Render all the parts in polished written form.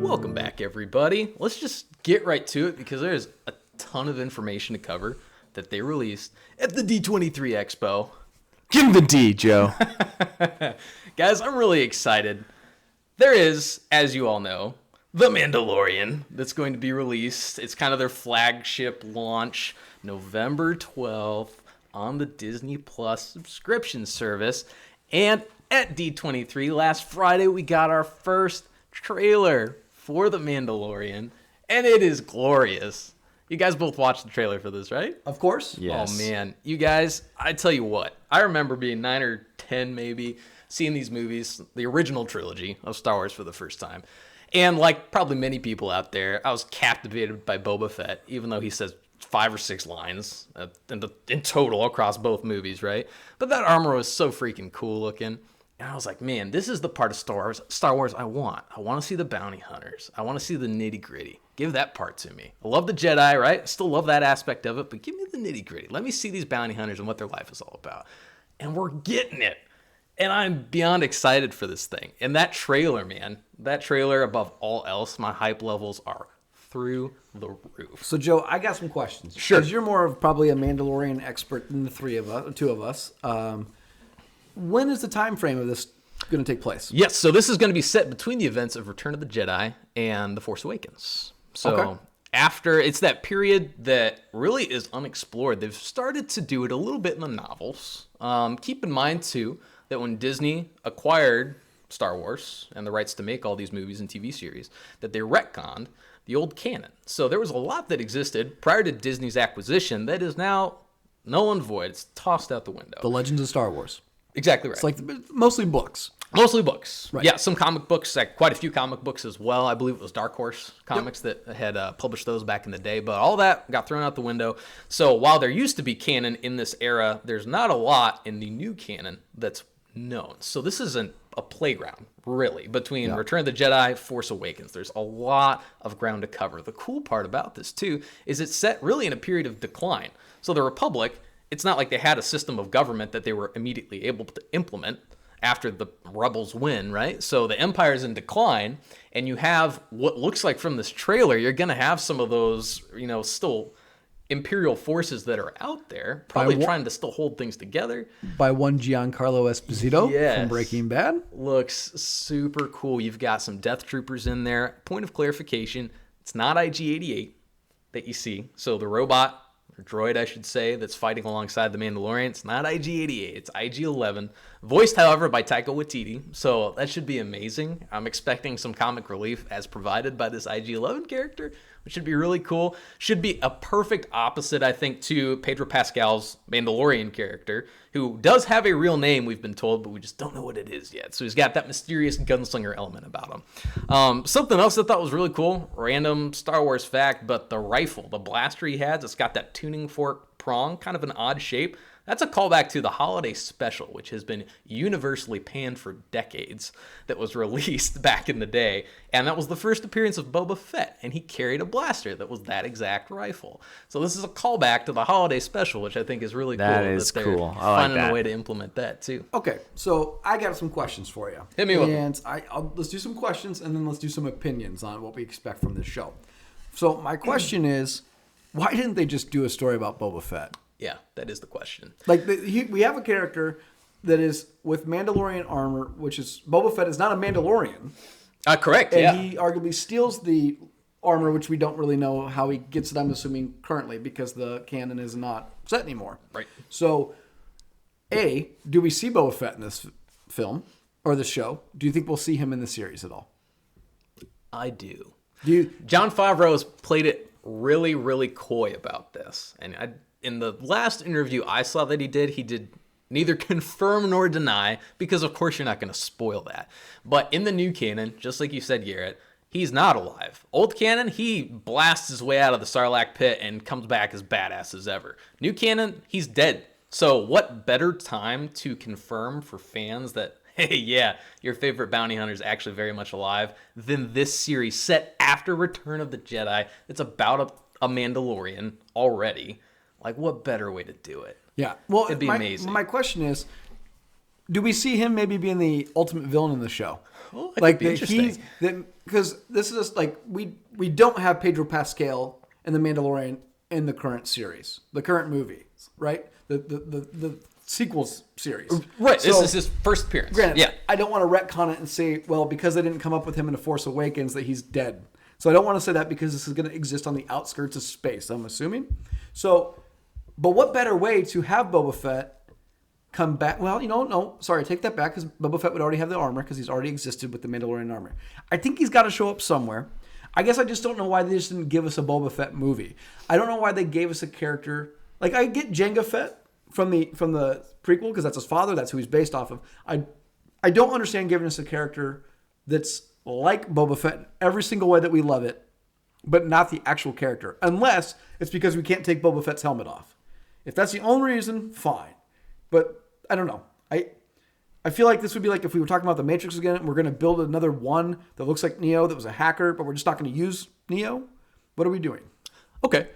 Welcome back, everybody. Let's just get right to it because there's a ton of information to cover that they released at the D23 Expo. Give him the D, Joe. Guys, I'm really excited. There is, as you all know, The Mandalorian that's going to be released. It's kind of their flagship launch, November 12th on the Disney Plus subscription service. And at D23 last Friday, we got our first trailer for The Mandalorian, and it is glorious. You guys both watched the trailer for this, right? Of course. Yes. Oh, man. You guys, I tell you what. I remember being 9 or 10 maybe, seeing these movies, the original trilogy of Star Wars for the first time. And like probably many people out there, I was captivated by Boba Fett, even though he says 5 or 6 lines in total across both movies, right? But that armor was so freaking cool looking. And I was like, man, this is the part of Star Wars I want. I want to see the bounty hunters. I want to see the nitty gritty. Give that part to me. I love the Jedi, right? I still love that aspect of it, but give me the nitty gritty. Let me see these bounty hunters and what their life is all about. And we're getting it. And I'm beyond excited for this thing. And that trailer, man, that trailer above all else, my hype levels are through the roof. So, Joe, I got some questions. Sure. Because you're more of probably a Mandalorian expert than the two of us. When is the time frame of this going to take place? Yes, so this is going to be set between the events of Return of the Jedi and The Force Awakens. So after, it's that period that really is unexplored. They've started to do it a little bit in the novels. Keep in mind, too, that when Disney acquired Star Wars and the rights to make all these movies and TV series, that they retconned the old canon. So there was a lot that existed prior to Disney's acquisition that is now null and void. It's tossed out the window. The Legends of Star Wars. Exactly right. It's like mostly books. Mostly books. Right. Yeah, some comic books, like quite a few comic books as well. I believe it was Dark Horse Comics that had published those back in the day. But all that got thrown out the window. So while there used to be canon in this era, there's not a lot in the new canon that's known. So this isn't a playground, really, between Return of the Jedi, Force Awakens. There's a lot of ground to cover. The cool part about this, too, is it's set really in a period of decline. So the Republic, it's not like they had a system of government that they were immediately able to implement after the rebels win, right? So the Empire's in decline, and you have what looks like from this trailer, you're going to have some of those, still Imperial forces that are out there, probably trying to still hold things together. By one Giancarlo Esposito from Breaking Bad. Looks super cool. You've got some Death Troopers in there. Point of clarification, it's not IG-88 that you see. So the robot, or droid, I should say, that's fighting alongside the Mandalorian, it's not IG-88, it's IG-11. Voiced, however, by Taika Waititi, so that should be amazing. I'm expecting some comic relief as provided by this IG-11 character, which should be really cool. Should be a perfect opposite, I think, to Pedro Pascal's Mandalorian character, who does have a real name, we've been told, but we just don't know what it is yet. So he's got that mysterious gunslinger element about him. Something else I thought was really cool, random Star Wars fact, but the rifle, the blaster he has, it's got that tuning fork prong, kind of an odd shape. That's a callback to the holiday special, which has been universally panned for decades, that was released back in the day. And that was the first appearance of Boba Fett, and he carried a blaster that was that exact rifle. So this is a callback to the holiday special, which I think is really cool. That is cool. I like finding that. a way to implement that, too. Okay, so I got some questions for you. Hit me with them. And let's do some questions, and then let's do some opinions on what we expect from this show. So my question is, why didn't they just do a story about Boba Fett? Yeah, that is the question. Like, we have a character that is with Mandalorian armor, which is Boba Fett is not a Mandalorian. Correct, and he arguably steals the armor, which we don't really know how he gets it, I'm assuming, currently, because the canon is not set anymore. Right. So, A, do we see Boba Fett in this film or this show? Do you think we'll see him in the series at all? I do. Jon Favreau has played it really, really coy about this. And in the last interview I saw that he did neither confirm nor deny, because of course you're not going to spoil that. But in the new canon, just like you said, Garrett, he's not alive. Old canon, he blasts his way out of the Sarlacc pit and comes back as badass as ever. New canon, he's dead. So what better time to confirm for fans that, hey, yeah, your favorite bounty hunter is actually very much alive than this series set after Return of the Jedi. It's about a Mandalorian already. Like, what better way to do it? Yeah. Well, it'd be amazing. My question is, do we see him maybe being the ultimate villain in the show? Oh, like interesting. because this is just like we don't have Pedro Pascal and the Mandalorian in the current series, the current movie, right? The sequels series. Right. So, this is his first appearance. Granted, Yeah. I don't want to retcon it and say, well, because they didn't come up with him in The Force Awakens, that he's dead. So I don't want to say that because this is going to exist on the outskirts of space, I'm assuming. So, but what better way to have Boba Fett come back? Well, no, sorry, take that back, because Boba Fett would already have the armor because he's already existed with the Mandalorian armor. I think he's got to show up somewhere. I guess I just don't know why they just didn't give us a Boba Fett movie. I don't know why they gave us a character. Like, I get Jango Fett from the prequel because that's his father, that's who he's based off of. I don't understand giving us a character that's like Boba Fett every single way that we love it, but not the actual character, unless it's because we can't take Boba Fett's helmet off. If that's the only reason, fine. But I don't know. I feel like this would be like if we were talking about the Matrix again, and we're going to build another one that looks like Neo that was a hacker, but we're just not going to use Neo. What are we doing? Okay.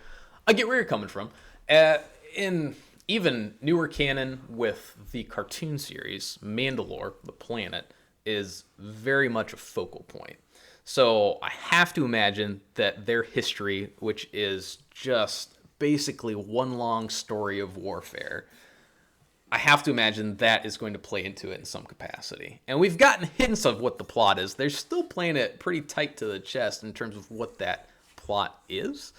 I get where you're coming from. In even newer canon with the cartoon series, Mandalore, the planet, is very much a focal point. So I have to imagine that their history, which is just basically one long story of warfare, I have to imagine that is going to play into it in some capacity. And we've gotten hints of what the plot is. They're still playing it pretty tight to the chest in terms of what that plot is.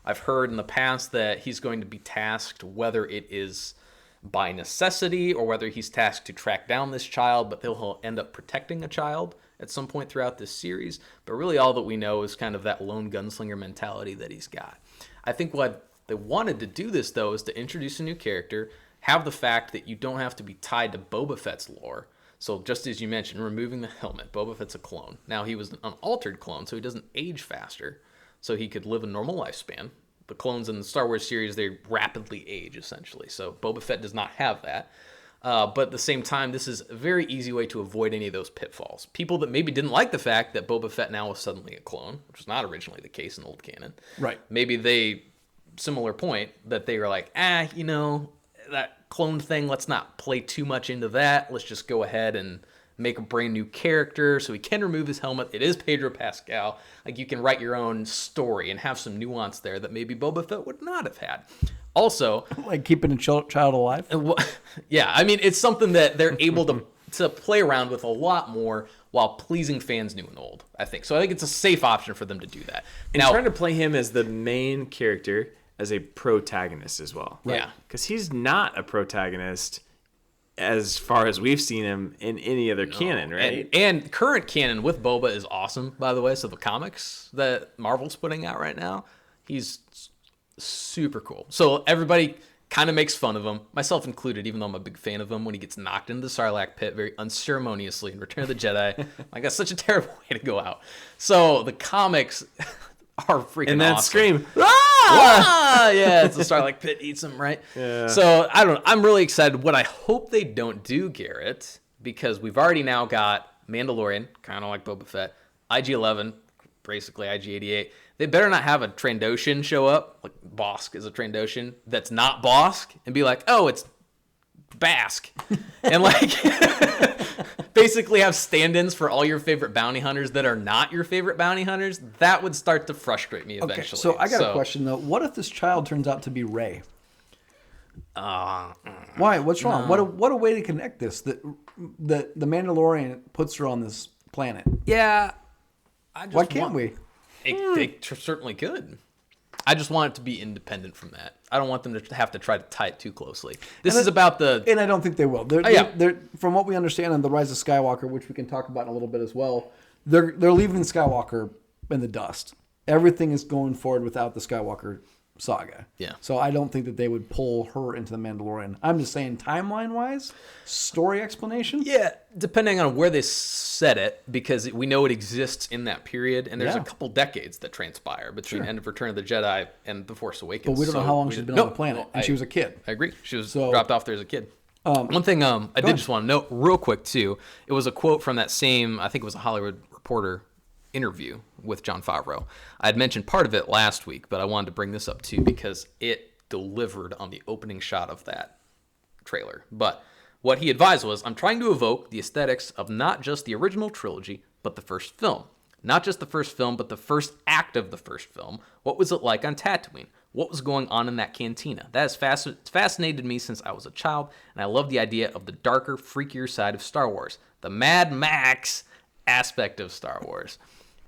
I've heard in the past that he's going to be tasked, whether it is by necessity or whether he's tasked to track down this child, but he'll end up protecting a child at some point throughout this series. But really all that we know is kind of that lone gunslinger mentality that he's got. I think what they wanted to do this, though, is to introduce a new character, have the fact that you don't have to be tied to Boba Fett's lore. So just as you mentioned, removing the helmet, Boba Fett's a clone. Now, he was an unaltered clone, so he doesn't age faster, so he could live a normal lifespan. The clones in the Star Wars series, they rapidly age, essentially. So Boba Fett does not have that. But at the same time, this is a very easy way to avoid any of those pitfalls. People that maybe didn't like the fact that Boba Fett now was suddenly a clone, which was not originally the case in old canon. Right. Maybe similar point, that they were like, that clone thing, let's not play too much into that. Let's just go ahead and make a brand new character so he can remove his helmet. It is Pedro Pascal. Like, you can write your own story and have some nuance there that maybe Boba Fett would not have had. Also, like keeping a child alive? Yeah, I mean, it's something that they're able to play around with a lot more while pleasing fans new and old, I think. So I think it's a safe option for them to do that. And trying to play him as the main character, as a protagonist as well. Right. Yeah. Because he's not a protagonist as far as we've seen him in any other canon, right? And current canon with Boba is awesome, by the way. So the comics that Marvel's putting out right now, he's super cool. So everybody kind of makes fun of him, myself included, even though I'm a big fan of him, when he gets knocked into the Sarlacc pit very unceremoniously in Return of the Jedi. Like, that's such a terrible way to go out. So the comics are freaking and that awesome. scream, Yeah, it's the Starlight Pit eats them, right? Yeah. So I'm really excited. What I hope they don't do, Garrett, because we've already now got Mandalorian, kind of like Boba Fett, IG-11, basically IG-88. They better not have a Trandoshan show up, like Bosk is a Trandoshan, that's not Bosk, and be like, oh, it's Bask. And like basically have stand-ins for all your favorite bounty hunters that are not your favorite bounty hunters. That would start to frustrate me eventually. Okay, so I got a question though. What if this child turns out to be Rey? Why? What's wrong? No. What a way to connect this. That the Mandalorian puts her on this planet. Yeah. Why can't we? They certainly could. I just want it to be independent from that. I don't want them to have to try to tie it too closely. This is about the... And I don't think they will. They're, from what we understand on The Rise of Skywalker, which we can talk about in a little bit as well, they're leaving Skywalker in the dust. Everything is going forward without the Skywalker saga. Yeah. So I don't think that they would pull her into the Mandalorian. I'm just saying timeline-wise, story explanation. Yeah, depending on where they set it, because we know it exists in that period, and there's a couple decades that transpire between End of Return of the Jedi and The Force Awakens. But we don't know how long she's been on the planet, and she was a kid. I agree. She was dropped off there as a kid. One thing I did just want to note real quick, too, it was a quote from that same, I think it was a Hollywood Reporter interview with Jon Favreau. I had mentioned part of it last week, but I wanted to bring this up too because it delivered on the opening shot of that trailer. But what he advised was, I'm trying to evoke the aesthetics of not just the original trilogy, but the first film. Not just the first film, but the first act of the first film. What was it like on Tatooine? What was going on in that cantina? That has fascinated me since I was a child, and I love the idea of the darker, freakier side of Star Wars. The Mad Max aspect of Star Wars.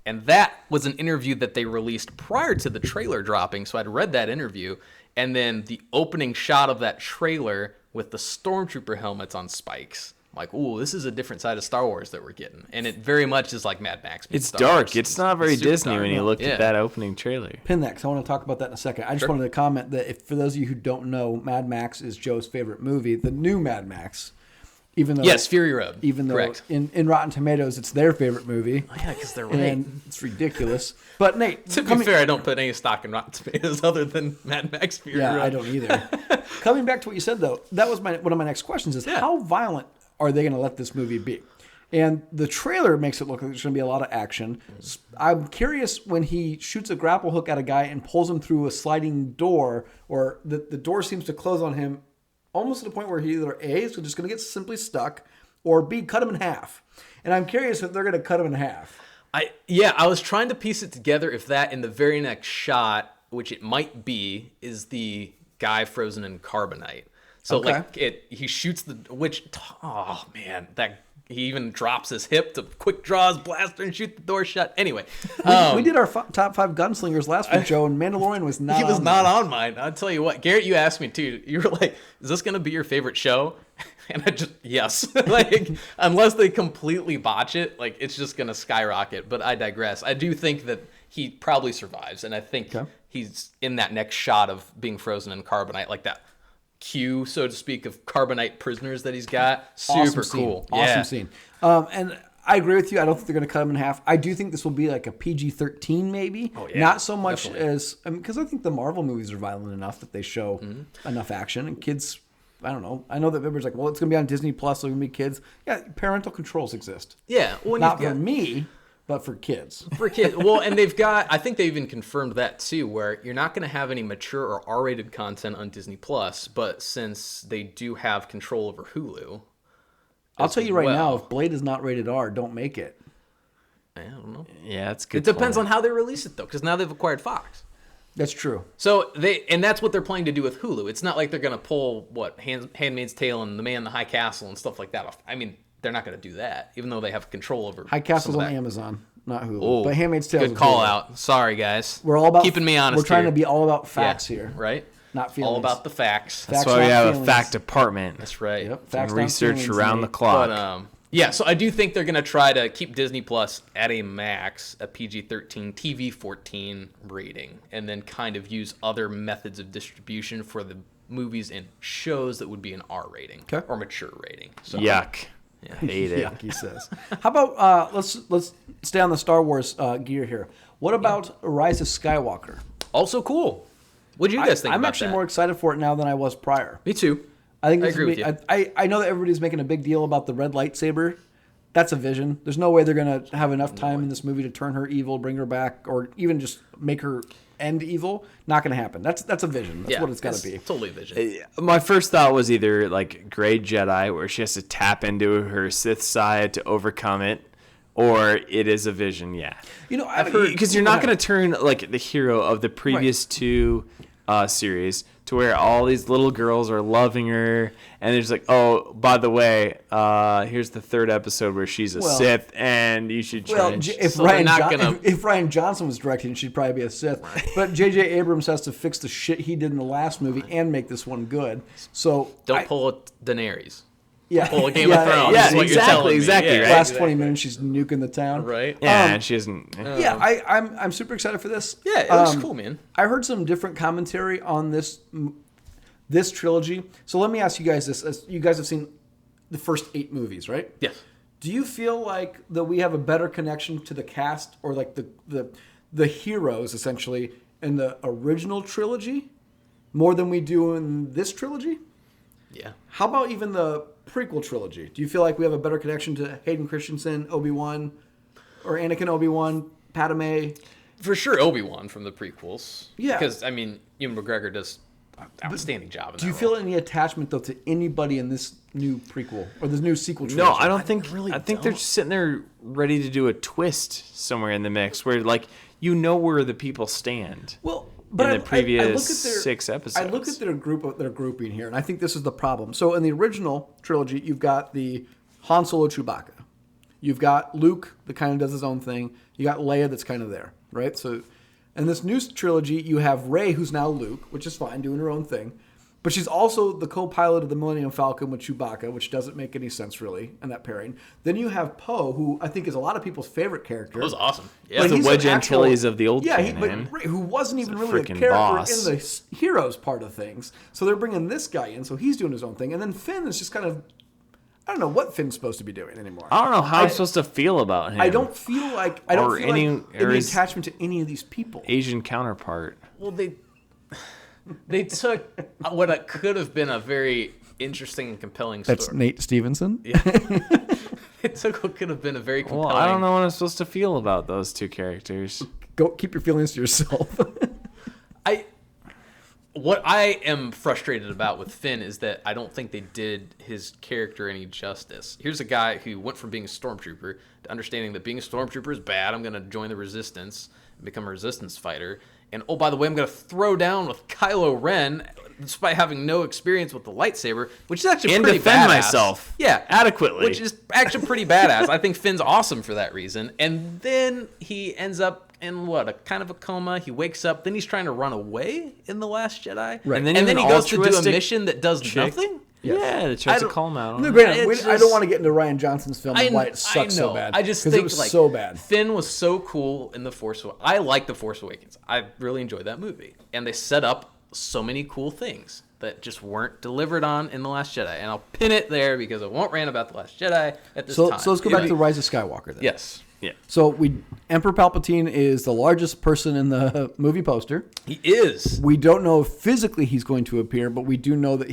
And that was an interview that they released prior to the trailer dropping, so I'd read that interview, and then the opening shot of that trailer with the Stormtrooper helmets on spikes. I'm like, ooh, this is a different side of Star Wars that we're getting. And it very much is like Mad Max. It's Star dark. Wars. It's not very super Disney dark. when you look at that opening trailer. Pin that, because I want to talk about that in a second. I just wanted to comment that if, for those of you who don't know, Mad Max is Joe's favorite movie. The new Mad Max, even though Fury Road. even though Correct. in Rotten Tomatoes it's their favorite movie. Oh, yeah, because they're right. And it's ridiculous. But Nate, To be fair, I don't put any stock in Rotten Tomatoes other than Mad Max Fury Road. I don't either. Coming back to what you said though, that was one of my next questions is how violent are they going to let this movie be? And the trailer makes it look like there's going to be a lot of action. I'm curious when he shoots a grapple hook at a guy and pulls him through a sliding door, or the door seems to close on him almost to the point where he either A, is just going to get simply stuck, or B, cut him in half. And I'm curious if they're going to cut him in half. I was trying to piece it together if that in the very next shot, which it might be, is the guy frozen in carbonite. So he shoots oh man, he even drops his hip to quick draw his blaster and shoot the door shut. Anyway, we did our top 5 gunslingers last week, Joe, and Mandalorian was not. He was not on mine. I'll tell you what, Garrett, you asked me too. You were like, "Is this going to be your favorite show?" And I just yes, unless they completely botch it, it's just going to skyrocket. But I digress. I do think that he probably survives, and I think he's in that next shot of being frozen in carbonite, like that queue, so to speak, of carbonite prisoners that he's got. Super cool. Awesome scene. And I agree with you. I don't think they're going to cut him in half. I do think this will be like a PG-13 maybe. Oh, yeah, not so much definitely. as, because I think the Marvel movies are violent enough that they show enough action. And kids, I don't know. I know that everybody's like, well, it's going to be on Disney Plus, so it's going to be kids. Yeah, parental controls exist. Yeah. Not for me, but for kids. For kids. Well, and I think they even confirmed that too, where you're not going to have any mature or R-rated content on Disney Plus, but since they do have control over Hulu. I'll tell you right now, if Blade is not rated R, don't make it. I don't know. Yeah, that's good. It depends on how they release it though, because now they've acquired Fox. That's true. So that's what they're planning to do with Hulu. It's not like they're going to pull Handmaid's Tale and The Man in the High Castle and stuff like that off. I mean, they're not going to do that, even though they have control over High Castle's some on of that. Amazon, not Hulu. Oh, but Handmaid's Tale. Good call out. Sorry, guys. We're all about keeping me honest. We're trying here. to be all about facts here, right? not feelings. All about the facts. That's Facts, why we not have feelings. a fact department. That's right. Yep. And Facts, not research feelings, around the Nate. clock. But yeah, so I do think they're going to try to keep Disney Plus at a max, a PG-13, TV-14 rating, and then kind of use other methods of distribution for the movies and shows that would be an R rating or mature rating. So, Yuck. Hate it. Yuck, he says. How about let's stay on the Star Wars gear here. What about Rise of Skywalker? Also cool. What do you guys think I'm about actually that? more excited for it now than I was prior. Me too. I think I this agree would be, with you. I know that everybody's making a big deal about the red lightsaber. That's a vision. There's no way they're going to have enough time in this movie to turn her evil, bring her back, or even just make her end evil. Not going to happen. That's a vision. That's what it's got to be. Totally a vision. My first thought was either like Grey Jedi, where she has to tap into her Sith side to overcome it, or it is a vision. Yeah, I've heard because you're not going to turn like the hero of the previous two series to where all these little girls are loving her, and they're just like, oh, by the way, here's the third episode where she's a Sith, and you should change. If Ryan Johnson was directing, she'd probably be a Sith. Right. But J.J. Abrams has to fix the shit he did in the last movie and make this one good. So don't pull a Daenerys. Yeah, pull a Game of Thrones. Yeah, is what you're telling me. exactly. Right? Last 20 minutes, she's nuking the town. Right. Yeah, and she isn't. Yeah, I'm super excited for this. Yeah, it looks cool, man. I heard some different commentary on this trilogy. So let me ask you guys this: as you guys have seen the first 8 movies, right? Yes. Do you feel like that we have a better connection to the cast or like the heroes essentially in the original trilogy more than we do in this trilogy? Yeah. How about even the prequel trilogy? Do you feel like we have a better connection to Hayden Christensen, Obi-Wan, or Anakin Obi-Wan, Padme? For sure, Obi-Wan from the prequels. Yeah. Because, I mean, Ewan McGregor does outstanding job. Do you feel any attachment though to anybody in this new prequel or this new sequel trilogy? No, I don't think. really I think they're don't. just sitting there ready to do a twist somewhere in the mix, where like where the people stand. Well, but in the previous I look at their, 6 episodes. I look at their grouping here, and I think this is the problem. So in the original trilogy, you've got the Han Solo Chewbacca. You've got Luke that kind of does his own thing. You got Leia that's kind of there, right? So in this new trilogy, you have Rey, who's now Luke, which is fine, doing her own thing. But she's also the co-pilot of the Millennium Falcon with Chewbacca, which doesn't make any sense, really, in that pairing. Then you have Poe, who I think is a lot of people's favorite character. That was awesome. Yeah. But the he's Wedge an Antilles of the old canon. canon. Who wasn't even He's a really a freaking character boss. in the heroes part of things. So they're bringing this guy in, so he's doing his own thing. And then Finn is just kind of, I don't know what Finn's supposed to be doing anymore. I don't know how I'm supposed to feel about him. I don't feel like any attachment to any of these people. Asian counterpart. Well, they took what it could have been a very interesting and compelling story. That's Nate Stevenson. Yeah. They took what could have been a very compelling. Well, I don't know what I'm supposed to feel about those two characters. Go keep your feelings to yourself. What I am frustrated about with Finn is that I don't think they did his character any justice. Here's a guy who went from being a stormtrooper to understanding that being a stormtrooper is bad. I'm going to join the resistance and become a resistance fighter. And oh, by the way, I'm going to throw down with Kylo Ren despite having no experience with the lightsaber, which is actually And pretty defend badass. myself. Yeah, Adequately. which is actually pretty badass. I think Finn's awesome for that reason. And then he ends up in a kind of a coma. He wakes up. Then he's trying to run away in The Last Jedi. Right. And then And then he an goes to do a altruistic mission that does chick. nothing. Yeah, they I tries to don't- call him out. on No, it. granted, It's I don't just- want to get into Ryan Johnson's film and why it sucks so bad. I just 'cause think it was like so bad. Finn was so cool in I like The Force Awakens. I really enjoyed that movie, and they set up so many cool things that just weren't delivered on in The Last Jedi. And I'll pin it there because I won't rant about The Last Jedi at this time. So let's go back to Rise of Skywalker then. Yes, Yeah. So Emperor Palpatine is the largest person in the movie poster. he is. We don't know if physically he's going to appear, but we do know that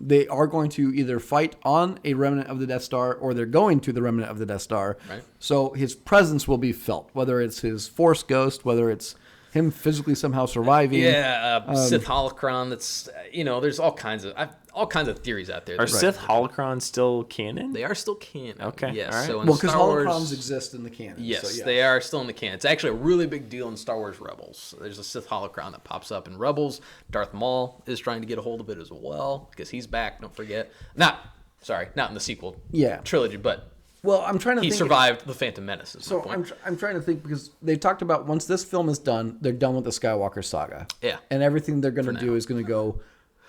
they are going to either fight on a remnant of the Death Star or they're going to the remnant of the Death Star. Right. So his presence will be felt, whether it's his Force ghost, whether it's him physically somehow surviving. Yeah, Sith holocron. That's there's all kinds of theories out there. Are Sith holocrons still canon? They are still canon. Okay, Yes. all right. So in Well, because Star Wars, holocrons exist in the canon. Yes, so yeah. they are still in the canon. It's actually a really big deal in Star Wars Rebels. There's a Sith holocron that pops up in Rebels. Darth Maul is trying to get a hold of it as well because he's back. Don't forget. Not in the sequel trilogy, but Well, I'm trying to he think. survived the Phantom Menace. Is So my point. I'm trying to think because they talked about once this film is done, they're done with the Skywalker saga. Yeah. And everything they're going to do is going to go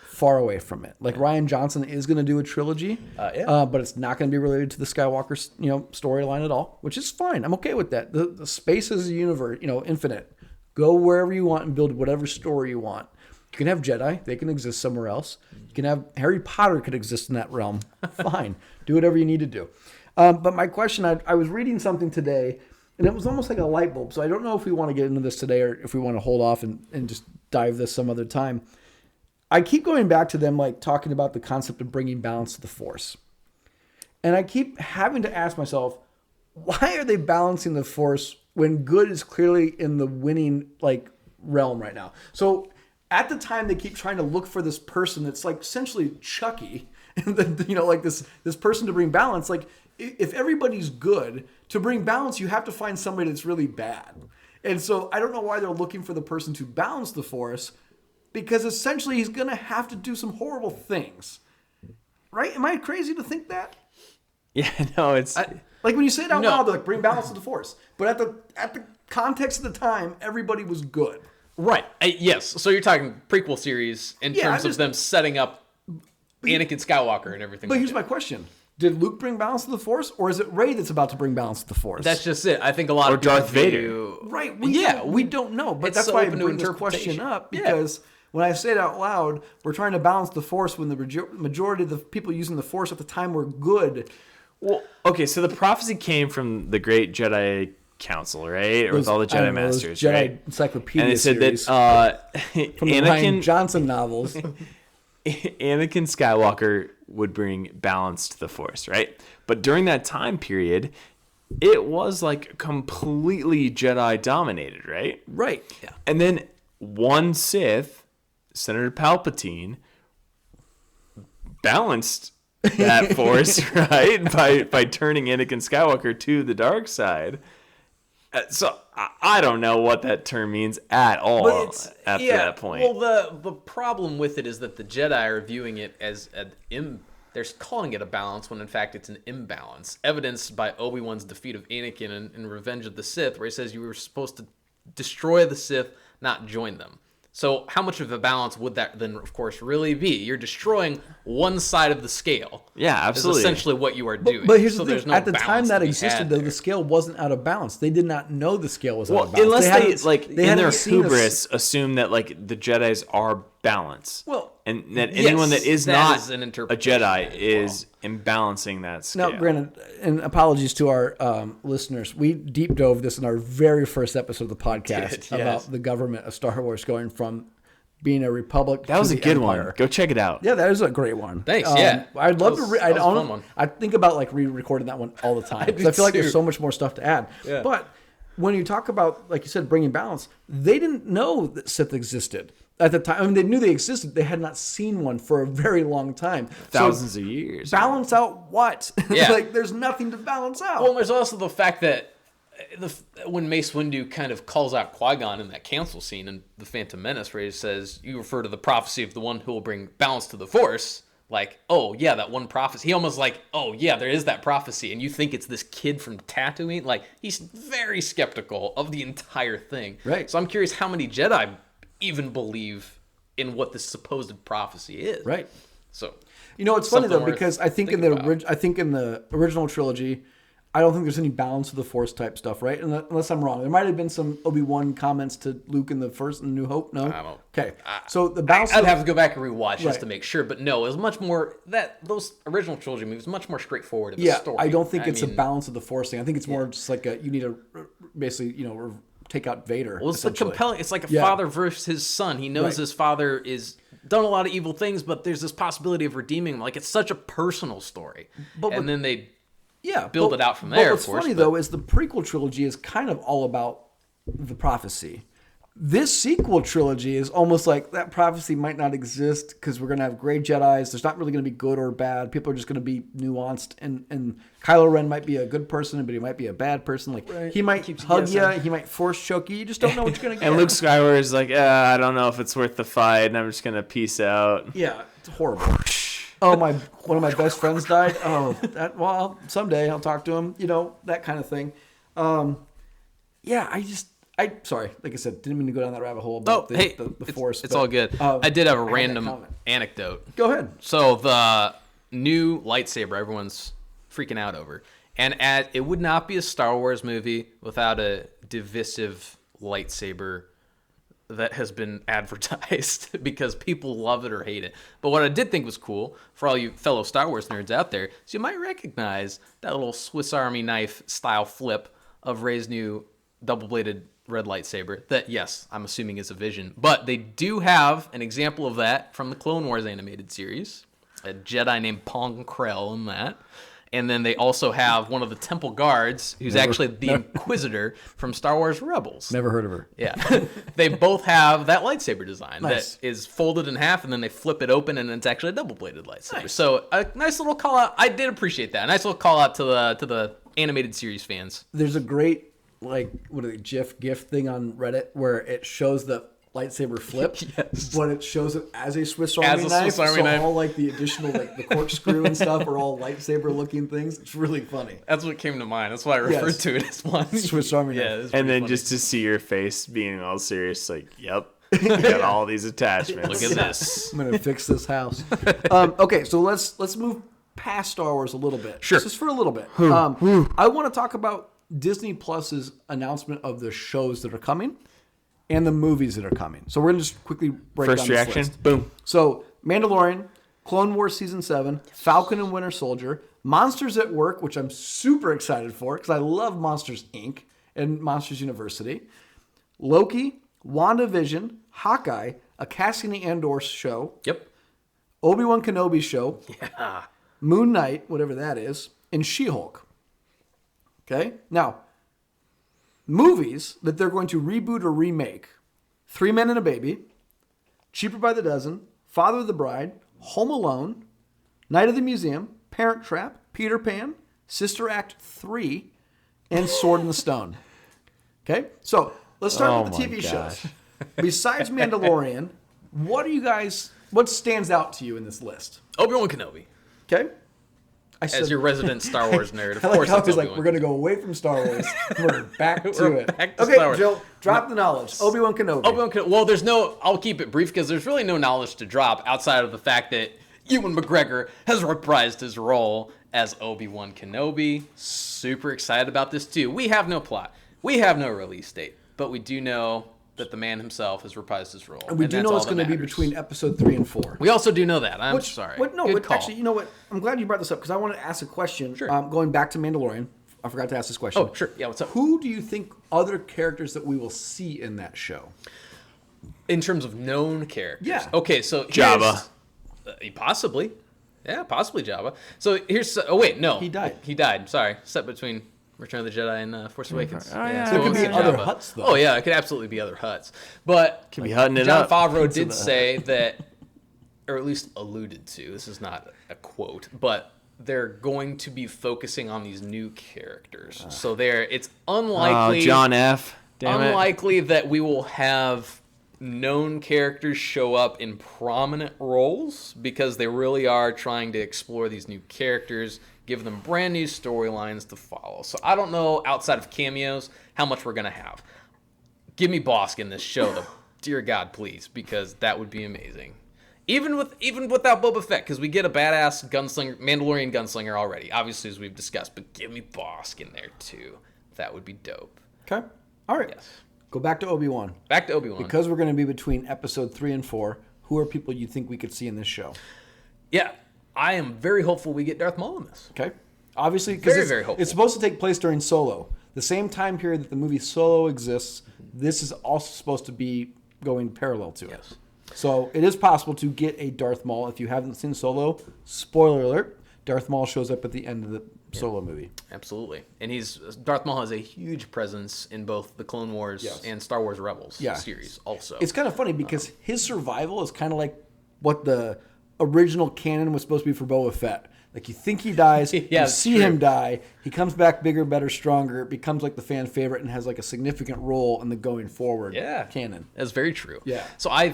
far away from it. Like Ryan Johnson is going to do a trilogy, but it's not going to be related to the Skywalker, storyline at all, which is fine. I'm okay with that. The space is a universe, infinite. Go wherever you want and build whatever story you want. You can have Jedi; they can exist somewhere else. You can have Harry Potter could exist in that realm. Fine, do whatever you need to do. But my question, I was reading something today, and it was almost like a light bulb. So I don't know if we want to get into this today or if we want to hold off and just dive this some other time. I keep going back to them like talking about the concept of bringing balance to the Force. And I keep having to ask myself, why are they balancing the Force when good is clearly in the winning realm right now? So at the time they keep trying to look for this person that's like essentially Chucky, and then this person to bring balance. Like if everybody's good, to bring balance, you have to find somebody that's really bad. And so I don't know why they're looking for the person to balance the Force, because essentially he's going to have to do some horrible things. Right? Am I crazy to think that? Yeah, no, it's... Like when you say it out loud, they're like, bring balance to the Force. But at the context of the time, everybody was good. Right. Yes. So you're talking prequel series in terms of them setting up Anakin Skywalker and everything. But here's my question. Did Luke bring balance to the Force, or is it Rey that's about to bring balance to the Force? That's just it. I think a lot of people Darth Vader. view- right. We don't know. But it's that's so why I open to bring this interpretation. question up, Yeah. because when I say it out loud, we're trying to balance the Force when the majority of the people using the Force at the time were good. Well, okay, so the prophecy came from the Great Jedi Council, right? Or with all the Jedi Masters, Jedi right? Encyclopedia And it said series that from the Ryan Anakin Johnson novels. Anakin Skywalker would bring balance to the Force, right? But during that time period, it was like completely Jedi dominated, right? Right. Yeah. And then one Sith Senator Palpatine balanced that force, right, by turning Anakin Skywalker to the dark side. So I don't know what that term means at all after that point. Well, the problem with it is that the Jedi are viewing it as they're calling it a balance when in fact it's an imbalance, evidenced by Obi-Wan's defeat of Anakin in Revenge of the Sith, where he says you were supposed to destroy the Sith, not join them. So how much of a balance would that then, of course, really be? You're destroying one side of the scale. Yeah, absolutely. Is essentially what you are doing. But here's so the there's thing. no At the time that existed, though, there. the scale wasn't out of balance. They did not know the scale was out of balance. Unless they in hadn't their seen hubris assume that like the Jedis are balance. Well, and that yes, anyone that is that not is an a interpretation Jedi as is imbalancing that scale. Now, granted, and apologies to our listeners, we deep dove this in our very first episode of the podcast about the government of Star Wars going from being a republic. That was to a the good Empire. one. Go check it out. Yeah, that is a great one. Thanks. Yeah, I'd love to. that was a fun one. I think about like re-recording that one all the time because I feel like there's so much more stuff to add. Yeah. But when you talk about, like you said, bringing balance, they didn't know that Sith existed at the time. I mean, they knew they existed. They had not seen one for a very long time. Thousands of years. Balance out what? Yeah. Like there's nothing to balance out. Well, and there's also the fact that when Mace Windu kind of calls out Qui-Gon in that council scene in The Phantom Menace, where he says, you refer to the prophecy of the one who will bring balance to the Force, like, oh, yeah, that one prophecy. He almost like, oh, yeah, there is that prophecy, and you think it's this kid from Tatooine? Like, he's very skeptical of the entire thing. Right. So I'm curious how many Jedi even believe in what this supposed prophecy is. Right. So, You know, it's funny something though worth because I think in the original trilogy, I don't think there's any balance of the Force type stuff, right? Unless I'm wrong, there might have been some Obi-Wan comments to Luke in the first New Hope. No, I don't. Okay, so the balance. I'd have to go back and rewatch just Right. to make sure, but no, it was much more those original trilogy movies much more straightforward in the Yeah, story. I don't think it's a mean, balance of the Force thing. I think it's more just like you need to basically take out Vader. Well, it's like essentially. compelling. It's like a Yeah. father versus his son. He knows Right. his father is done a lot of evil things, but there's this possibility of redeeming him. Like it's such a personal story, and then they build it out from there. But what's of course, funny though is the prequel trilogy is kind of all about the prophecy. This sequel trilogy is almost like that prophecy might not exist because we're going to have gray Jedis. There's not really going to be good or bad. People are just going to be nuanced. And Kylo Ren might be a good person, but he might be a bad person. Like he might hug you, he might force choke you. You just don't know what you're going to get. And Luke Skywalker is like, I don't know if it's worth the fight, and I'm just gonna peace out. Yeah, it's horrible. Oh, one of my best friends died. Oh, someday I'll talk to him. That kind of thing. Sorry, like I said, didn't mean to go down that rabbit hole about the Force. It's all good. I did have a random anecdote. Go ahead. So the new lightsaber, everyone's freaking out over, and it would not be a Star Wars movie without a divisive lightsaber that has been advertised because people love it or hate it. But what I did think was cool for all you fellow Star Wars nerds out there is you might recognize that little Swiss Army knife style flip of Rey's new double-bladed red lightsaber that, yes, I'm assuming is a vision. But they do have an example of that from the Clone Wars animated series, a Jedi named Pong Krell in that. And then they also have one of the Temple Guards, who's actually the Inquisitor from Star Wars Rebels. Never heard of her. Yeah. They both have that lightsaber design Nice. that is folded in half, and then they flip it open, and it's actually a double-bladed lightsaber. Nice. So a nice little call-out. I did appreciate that. A nice little call-out to the animated series fans. There's a great GIF thing on Reddit where it shows the lightsaber flip, Yes. but it shows it as a Swiss Army knife. All like the additional the corkscrew and stuff are all lightsaber looking things. It's really funny. That's what came to mind. That's why I referred to it as one. Swiss Army knife. Yeah, And then just to see your face being all serious, like, yep, I got all these attachments. Look at this. I'm gonna fix this house. Okay, so let's move past Star Wars a little bit. Sure. Just for a little bit. I want to talk about Disney Plus's announcement of the shows that are coming and the movies that are coming. So we're gonna just quickly break First down this reaction, list. boom. So Mandalorian, Clone Wars Season 7, Falcon and Winter Soldier, Monsters at Work, which I'm super excited for because I love Monsters Inc. and Monsters University, Loki, WandaVision, Hawkeye, a Cassian Andor show, Yep. Obi-Wan Kenobi show, Yeah. Moon Knight, whatever that is, and She-Hulk. Okay? Now, movies that they're going to reboot or remake: Three Men and a Baby, Cheaper by the Dozen, Father of the Bride, Home Alone, Night of the Museum, Parent Trap, Peter Pan, Sister Act 3, and Sword in the Stone. Okay? So let's start with the TV shows. Besides Mandalorian, what stands out to you in this list? Obi-Wan Kenobi. Okay? As your resident Star Wars nerd, of I course like it's how he's like, Obi-Wan. we're going to go away from Star Wars. We're back to We're it. back to Okay, Star Wars. Joe, drop the knowledge. Obi-Wan Kenobi. Obi-Wan Kenobi. Well, I'll keep it brief because there's really no knowledge to drop outside of the fact that Ewan McGregor has reprised his role as Obi-Wan Kenobi. Super excited about this too. We have no plot. We have no release date, but we do know that the man himself has reprised his role. And we do know it's going to be between episode 3 and 4. We also do know that. I'm sorry. Good call. Actually, you know what? I'm glad you brought this up because I want to ask a question. Sure. Going back to Mandalorian, I forgot to ask this question. Oh, sure. Yeah, what's up? Who do you think other characters that we will see in that show? In terms of known characters. Yeah. Okay, so Jabba. Possibly. Yeah, possibly Jabba. So here's... Oh, wait, no. He died. He died. Sorry. Set between Return of the Jedi and Force Awakens. Oh, yeah. So it could be won't see other Jabba. Hutts, though. Oh, yeah. It could absolutely be other Hutts. But Could be hutting it Jon up. Favreau did say that, or at least alluded to, this is not a quote, but they're going to be focusing on these new characters. So it's unlikely... John F. Damn it. unlikely that we will have known characters show up in prominent roles because they really are trying to explore these new characters, give them brand new storylines to follow. So I don't know, outside of cameos, how much we're going to have. Give me Bosk in this show, though. Dear God, please, because that would be amazing. Even without Boba Fett, because we get a badass gunslinger, Mandalorian gunslinger already, obviously, as we've discussed. But give me Bosk in there, too. That would be dope. Okay. All right. Yes. Go back to Obi-Wan. Back to Obi-Wan. Because we're going to be between episode 3 and 4, who are people you think we could see in this show? Yeah, I am very hopeful we get Darth Maul in this. Okay. Obviously, Very, because very hopeful. it's supposed to take place during Solo. The same time period that the movie Solo exists, this is also supposed to be going parallel to it. Yes. So it is possible to get a Darth Maul. If you haven't seen Solo, spoiler alert, Darth Maul shows up at the end of the Solo movie. Absolutely. And Darth Maul has a huge presence in both the Clone Wars and Star Wars Rebels series also. It's kind of funny because his survival is kind of like what the original canon was supposed to be for Boba Fett. Like, you think he dies, you see him die, he comes back bigger, better, stronger, becomes like the fan favorite and has like a significant role in the going forward canon. That's very true. Yeah. So I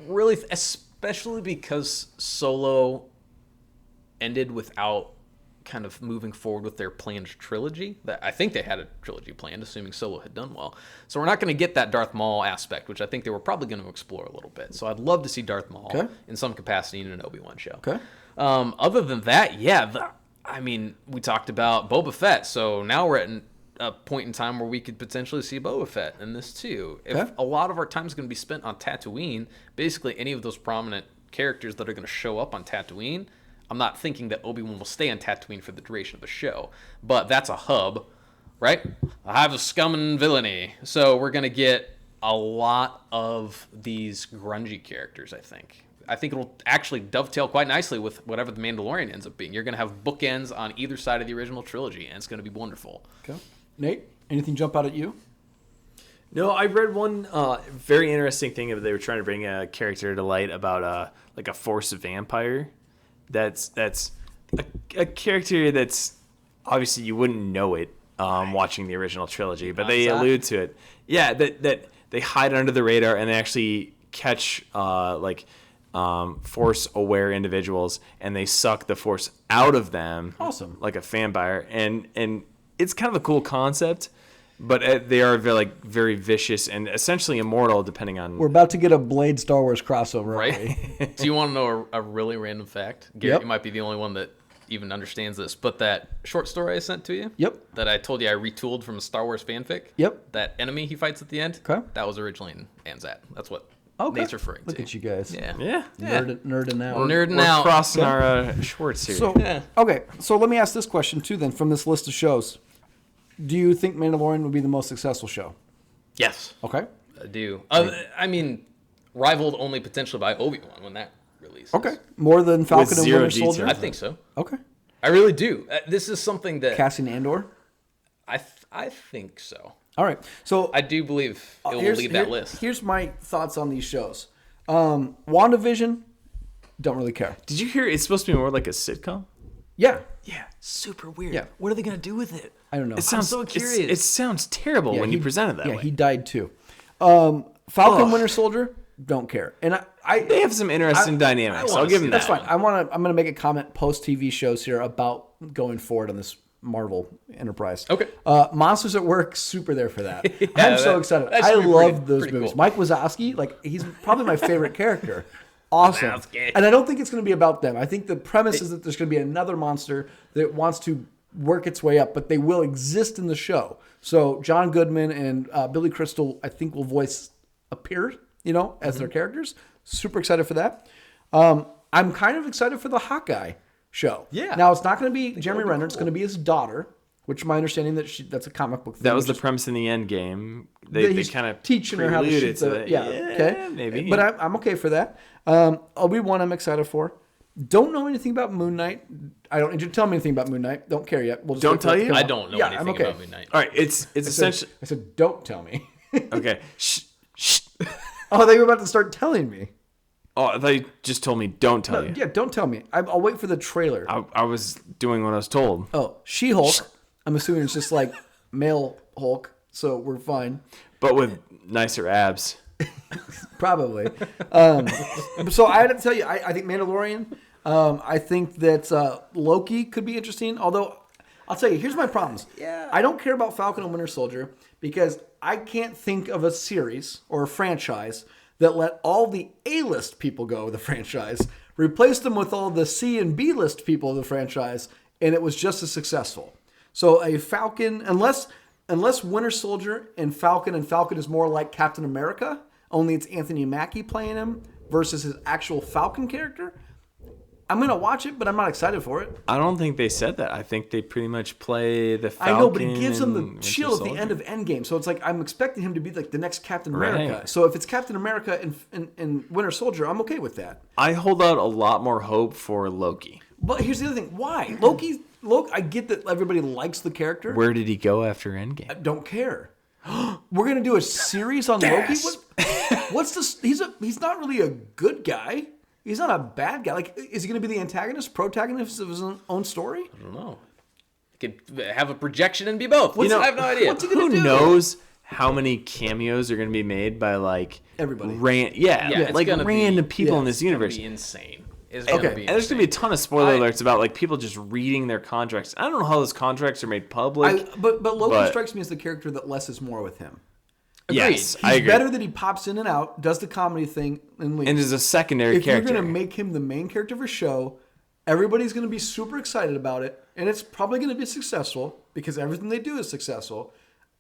really, especially because Solo ended without kind of moving forward with their planned trilogy. I think they had a trilogy planned, assuming Solo had done well. So we're not going to get that Darth Maul aspect, which I think they were probably going to explore a little bit. So I'd love to see Darth Maul in some capacity in an Obi-Wan show. Okay. Other than that, we talked about Boba Fett. So now we're at a point in time where we could potentially see Boba Fett in this too. If a lot of our time is going to be spent on Tatooine, basically any of those prominent characters that are going to show up on Tatooine, I'm not thinking that Obi-Wan will stay on Tatooine for the duration of the show, but that's a hub, right? A hive of scum and villainy. So we're going to get a lot of these grungy characters, I think. I think it'll actually dovetail quite nicely with whatever The Mandalorian ends up being. You're going to have bookends on either side of the original trilogy, and it's going to be wonderful. Okay. Nate, anything jump out at you? No, I read one very interesting thing that they were trying to bring a character to light about like a Force vampire. That's a character that's obviously you wouldn't know it watching the original trilogy, but they allude to it. Yeah, that they hide under the radar and they actually catch Force aware individuals and they suck the Force out of them. Awesome. Like a vampire, and it's kind of a cool concept. But they are very vicious and essentially immortal, depending on... We're about to get a Blade Star Wars crossover, right? Do you want to know a really random fact? Garrett, you might be the only one that even understands this, but that short story I sent to you? Yep. That I told you I retooled from a Star Wars fanfic? Yep. That enemy he fights at the end? Okay. That was originally in Anzat. That's what Nate's referring to. Look at you guys. Yeah. Nerding out. We're crossing our Schwartz here. So, okay, so let me ask this question, too, then, from this list of shows. Do you think Mandalorian would be the most successful show? Yes. Okay. I do. Rivaled only potentially by Obi-Wan when that releases. Okay. More than Falcon and Winter Soldier? I think so. Okay. I really do. This is something that... Cassian Andor? I think so. All right. So I do believe it will lead that list. Here's my thoughts on these shows. WandaVision, don't really care. Did you hear it's supposed to be more like a sitcom? Yeah. Yeah, super weird. Yeah. What are they gonna do with it? I don't know. It sounds so curious. It sounds terrible when you present it that yeah, way. he died too. Falcon Ugh. Winter Soldier, don't care. And They have some interesting dynamics. I'll give them that. That's fine. I'm gonna make a comment post TV shows here about going forward on this Marvel enterprise. Okay. Monsters at Work, super there for that. Yeah, I'm so excited. that I should be love those pretty movies. cool. Mike Wazowski, like he's probably my favorite character. Awesome. Wazowski. And I don't think it's going to be about them. I think the premise is that there's going to be another monster that wants to work its way up, but they will exist in the show. So John Goodman and Billy Crystal, I think, will appear, as their characters. Super excited for that. I'm kind of excited for the Hawkeye show. Yeah. Now, it's not going to be Jeremy Renner. It's going to be his daughter, which my understanding that's a comic book thing. That was the which is- premise in the end game. that They he's kind of teaching her how to shoot the okay, maybe. But I'm okay for that. Obi-Wan I'm excited for. Don't know anything about Moon Knight. I don't need you to tell me anything about Moon Knight. Don't care yet. We'll just Don't wait for it tell to you? come I out. don't know Yeah, anything I'm okay. about Moon Knight. All right, it's essentially I said don't tell me. okay. Shh, shh. Oh, they were about to start telling me. Oh, I thought you just told me don't tell you. Yeah, don't tell me. I'll wait for the trailer. I was doing what I was told. Oh, She-Hulk. I'm assuming it's just like male Hulk, so we're fine. But with nicer abs. Probably. So I had to tell you, I think Mandalorian. I think that Loki could be interesting. Although, I'll tell you, here's my problems. Yeah. I don't care about Falcon and Winter Soldier because I can't think of a series or a franchise that let all the A-list people go of the franchise, replace them with all the C and B-list people of the franchise, and it was just as successful. So a Falcon, unless Winter Soldier and Falcon is more like Captain America, only it's Anthony Mackie playing him versus his actual Falcon character, I'm going to watch it, but I'm not excited for it. I don't think they said that. I think they pretty much play the Falcon. I know, but it gives him the and shield at Winter the end of Endgame. So it's like I'm expecting him to be like the next Captain America. Right. So if it's Captain America and Winter Soldier, I'm okay with that. I hold out a lot more hope for Loki. But here's the other thing. Why? Loki, I get that everybody likes the character. Where did he go after Endgame? I don't care. We're going to do a series on Loki? What's this? He's not really a good guy. He's not a bad guy. Like, is he going to be the antagonist, protagonist of his own story? I don't know. He could have a projection and be both. I have no idea. What's he going Who to do? knows how many cameos are going to be made by like Everybody. It's like gonna random be- people in yeah, this universe. Be insane. It's Okay. gonna be And there's going to be a insane. ton of spoiler alerts about like people just reading their contracts. I don't know how those contracts are made public. But Loki but- strikes me as the character that less is more with him. yes, Agreed. I He's agree. better that he pops in and out, does the comedy thing, and leaves. And is a secondary if character. you're going to make him the main character of a show, everybody's going to be super excited about it, and it's probably going to be successful because everything they do is successful.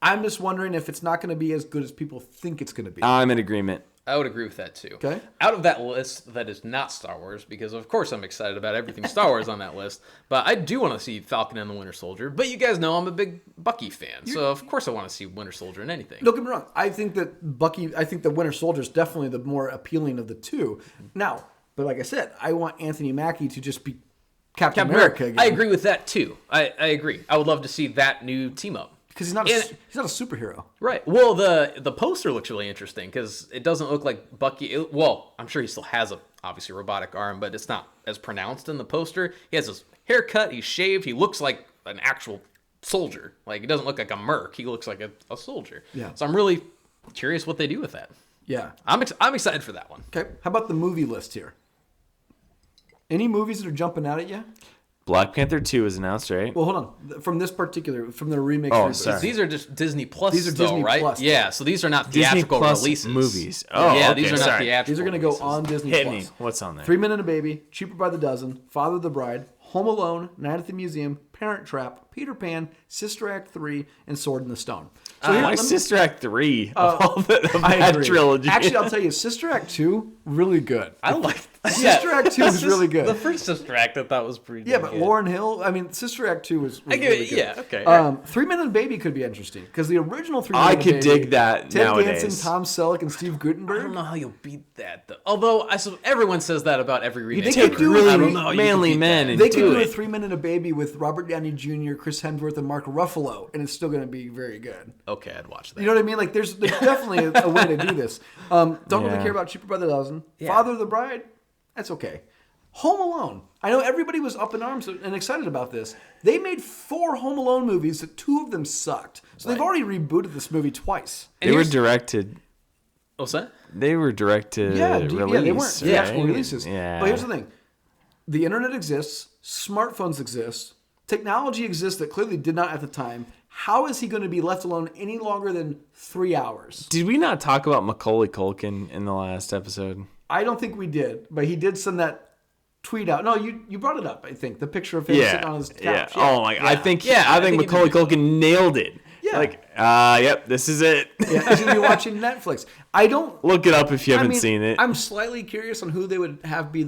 I'm just wondering if it's not going to be as good as people think it's going to be. I'm in agreement. I would agree with that too. Okay. Out of that list that is not Star Wars, because of course I'm excited about everything Star Wars on that list, but I do want to see Falcon and the Winter Soldier. But you guys know I'm a big Bucky fan, so of course I want to see Winter Soldier in anything. Don't get me wrong. I think that the Winter Soldier is definitely the more appealing of the two. Now, but like I said, I want Anthony Mackie to just be Captain America again. I agree with that too. I agree. I would love to see that new team up. Because he's not a superhero. Right. Well, the poster looks really interesting because it doesn't look like Bucky. Well, I'm sure he still has obviously robotic arm, but it's not as pronounced in the poster. He has his haircut. He's shaved. He looks like an actual soldier. Like, he doesn't look like a merc. He looks like a soldier. Yeah. So I'm really curious what they do with that. Yeah. I'm excited for that one. Okay. How about the movie list here? Any movies that are jumping out at you? Black Panther 2 is announced, right? Well, hold on. From the remake. Oh, sorry. These are just Disney Plus. These are though, Disney right? Plus. Yeah. So these are not Disney theatrical Plus releases. movies. Oh, yeah. okay, These are not sorry. theatrical. These are going to go releases. on Disney Hit Plus. me. What's on there? 3 Men and a Baby, Cheaper by the Dozen, Father of the Bride, Home Alone, Night at the Museum, Parent Trap, Peter Pan, Sister Act 3, and Sword in the Stone. So My let me- Sister Act 3 of all of I that agree. trilogy. Actually, I'll tell you, Sister Act 2, really good. I like Sister Act 2 was really good. The first Sister Act I thought was pretty Yeah, damn but good. Lauryn Hill, I mean, Sister Act 2 was I get really it. good. Yeah, okay. 3 Men and a Baby could be interesting because the original 3 Men I and a could Baby, dig that Ted nowadays. Danson, Tom Selleck, and Steve I Guttenberg. don't know how you'll beat that, though. Although everyone says that about every remake. They could do I a don't know how you Manly could beat Men that. and They could do a it. 3 Men and a Baby with Robert Downey Jr., Chris Hemsworth, and Mark Ruffalo, and it's still going to be very good. Okay, I'd watch that. You know what I mean? Like, there's definitely a way to do this. Don't really care about Cheaper by the Dozen. Father of the Bride, that's okay. Home Alone. I know everybody was up in arms and excited about this. They made 4 Home Alone movies. 2 of them sucked. So they've already rebooted this movie twice. They were directed. What's that? They were directed They weren't release, theatrical right? releases. Yeah. But here's the thing. The internet exists. Smartphones exist. Technology exists that clearly did not at the time. How is he going to be left alone any longer than 3 hours? Did we not talk about Macaulay Culkin in the last episode? I don't think we did, but he did send that tweet out. No, you brought it up, I think. The picture of him sitting on his couch. Oh my! I think I I think think Macaulay he did. Culkin nailed it. Yeah. Like, yep, this is it. Yeah, he's going to be watching Netflix. I don't... Look it up if you I haven't mean, seen it. I'm slightly curious on who they would have be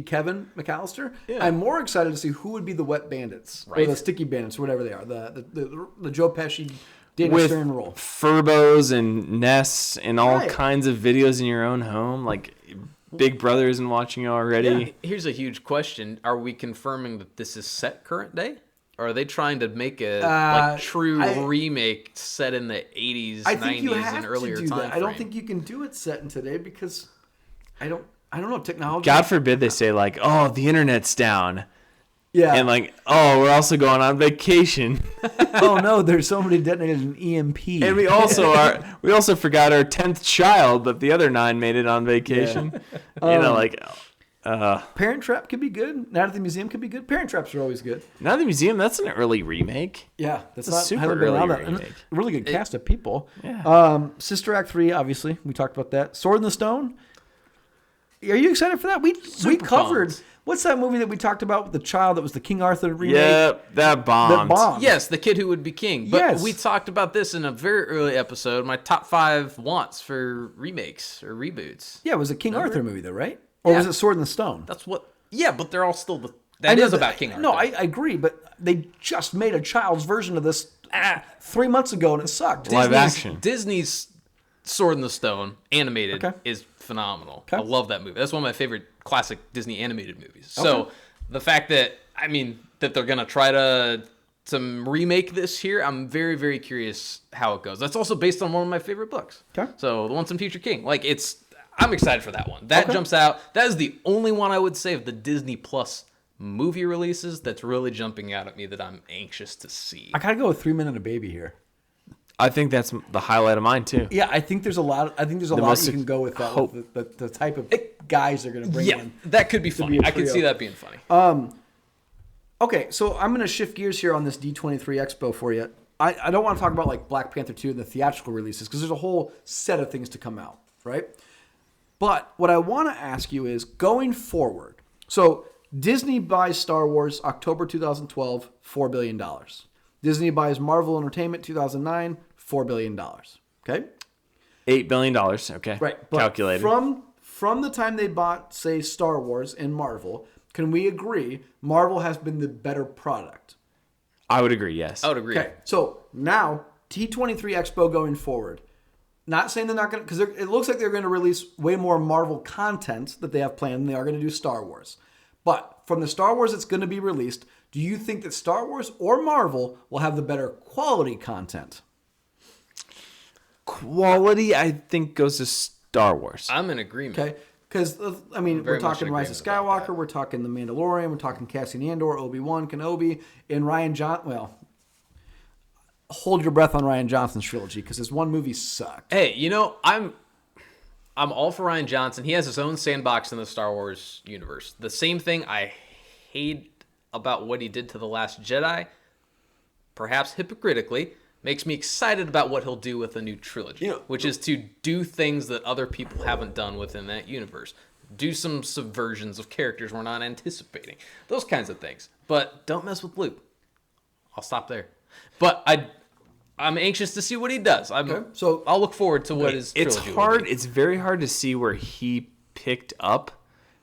Kevin McAllister. Yeah. I'm more excited to see who would be the Wet Bandits or Right. the Sticky Bandits or whatever they are. The Joe Pesci, Dana With Stern role. Furbos and nests and all Right. kinds of videos in your own home, like Big Brother isn't watching you already. Here's a huge question: are we confirming that this is set current day, or are they trying to make a true remake set in the 80s, I think 90s, you have and earlier to do time that. I don't frame? think you can do it set in today because I don't know technology. God forbid they say like, "Oh, the internet's down," yeah. and like, "Oh, we're also going on vacation," Oh no, there's somebody detonated an EMP. and we also forgot our 10th child, but the other 9 made it on vacation. Parent Trap could be good. Night at the Museum could be good. Parent Traps are always good. Now the museum, that's an early remake. Yeah, that's a not super hasn't been early around that. remake. Really good cast of people. Yeah. Sister Act 3, obviously we talked about that. Sword in the Stone. Are you excited for that? We covered. pumped. What's that movie that we talked about with the child that was the King Arthur remake? Yep, that bombed. That bombed. Yes, the kid who would be king. But Yes. we talked about this in a very early episode. My top 5 wants for remakes or reboots. Yeah, it was a King Arthur movie though, right? Or was Yeah. it Sword in the Stone? That's what. Yeah, but they're all still I that know is about King Arthur. No, I agree, but they just made a child's version of this 3 months ago, and it sucked. Live action. Disney's Sword in the Stone animated Okay. is phenomenal. Okay. I love that movie. That's one of my favorite classic Disney animated movies. So the fact that that they're gonna try to remake this here, I'm very, very curious how it goes. That's also based on one of my favorite books. Okay. So the Once and Future King, I'm excited for that one. That Okay. jumps out. That is the only one I would say of the Disney Plus movie releases that's really jumping out at me that I'm anxious to see. I gotta go with 3 Men and a Baby here. I think that's the highlight of mine too. Yeah, I think there's a lot. I think there's a lot most you can go with that. hope. With the type of guys they're gonna bring Yeah, in. that could be funny. be a I can trio. see that being funny. Okay, so I'm gonna shift gears here on this D23 Expo for you. I don't want to talk about like Black Panther 2 and the theatrical releases because there's a whole set of things to come out, right? But what I want to ask you is going forward. So Disney buys Star Wars October 2012, $4 billion. Disney buys Marvel Entertainment 2009, $4 billion. Okay? $8 billion. Okay. Right. But Calculated. From the time they bought, say, Star Wars and Marvel, can we agree Marvel has been the better product? I would agree, yes. I would agree. Okay. So now, T23 Expo going forward. Not saying they're not going to, because it looks like they're going to release way more Marvel content that they have planned than they are going to do Star Wars. But from the Star Wars that's going to be released, do you think that Star Wars or Marvel will have the better quality content? Quality, I think, goes to Star Wars. I'm in agreement. Okay. Because, we're very much talking in Rise of agreement about Skywalker, that. we're talking The Mandalorian, we're talking Cassian Andor, Obi-Wan, Kenobi, and Ryan hold your breath on Ryan Johnson's trilogy because his one movie sucked. Hey, I'm all for Ryan Johnson. He has his own sandbox in the Star Wars universe. The same thing I hate about what he did to The Last Jedi, perhaps hypocritically, makes me excited about what he'll do with a new trilogy, which is to do things that other people haven't done within that universe. Do some subversions of characters we're not anticipating. Those kinds of things. But don't mess with Luke. I'll stop there. But I'm anxious to see what he does. So I'll look forward to what his trilogy It's hard. will be. It's very hard to see where he picked up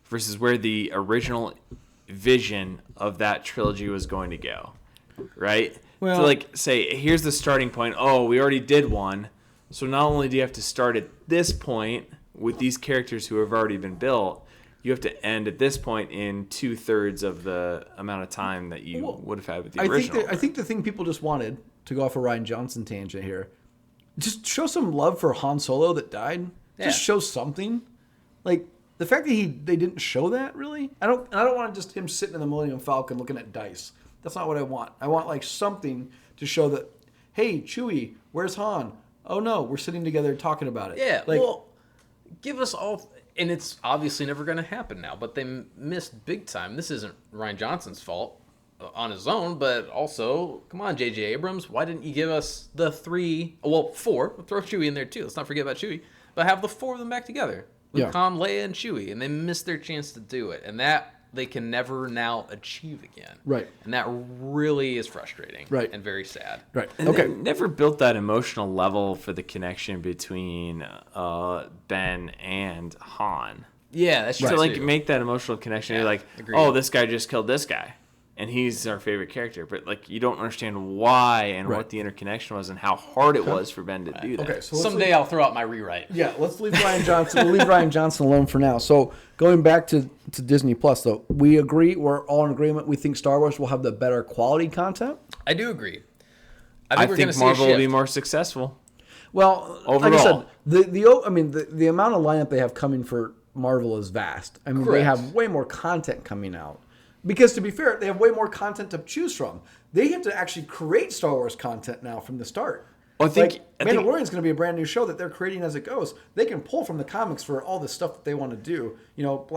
versus where the original vision of that trilogy was going to go, right? Well, to like say, here's the starting point. Oh, we already did one. So not only do you have to start at this point with these characters who have already been built, you have to end at this point in 2/3 of the amount of time that you would have had with the original. I think the thing people just wanted, to go off a Rian Johnson tangent here, just show some love for Han Solo that died. Just show something. Like the fact that they didn't show that, really. I don't want just him sitting in the Millennium Falcon looking at dice. That's not what I want. I want like something to show that, hey, Chewie, where's Han? Oh no, we're sitting together talking about it. Yeah, like, well, give us all, and it's obviously never going to happen now, but they missed big time. This isn't Rian Johnson's fault on his own, but also, come on, J.J. Abrams, why didn't you give us the 4? We'll throw Chewie in there too. Let's not forget about Chewie, but have the 4 of them back together. Luke, Han, Leia, and Chewie, and they missed their chance to do it, and that they can never now achieve again. Right. And that really is frustrating. Right. And very sad. Right. And Okay. they never built that emotional level for the connection between Ben and Han. Yeah, that's true. To like too. make that emotional connection, Yeah, you're like, agreed. oh, this guy just killed this guy, and he's our favorite character. But like, you don't understand why and what the interconnection was and how hard it was for Ben to do that. Okay. So Someday I'll throw out my rewrite. Yeah, let's leave Rian Johnson. We'll leave Rian Johnson alone for now. So going back to Disney Plus, though, we agree. We're all in agreement. We think Star Wars will have the better quality content. I do agree. I we're think gonna see a Marvel will be shift. more successful. Well, like I Overall. said, the amount of lineup they have coming for Marvel is vast. I mean, they Correct. have way more content coming out. Because to be fair, they have way more content to choose from. They have to actually create Star Wars content now from the start. Well, I think Mandalorian's going to be a brand new show that they're creating as it goes. They can pull from the comics for all the stuff that they want to do. You know,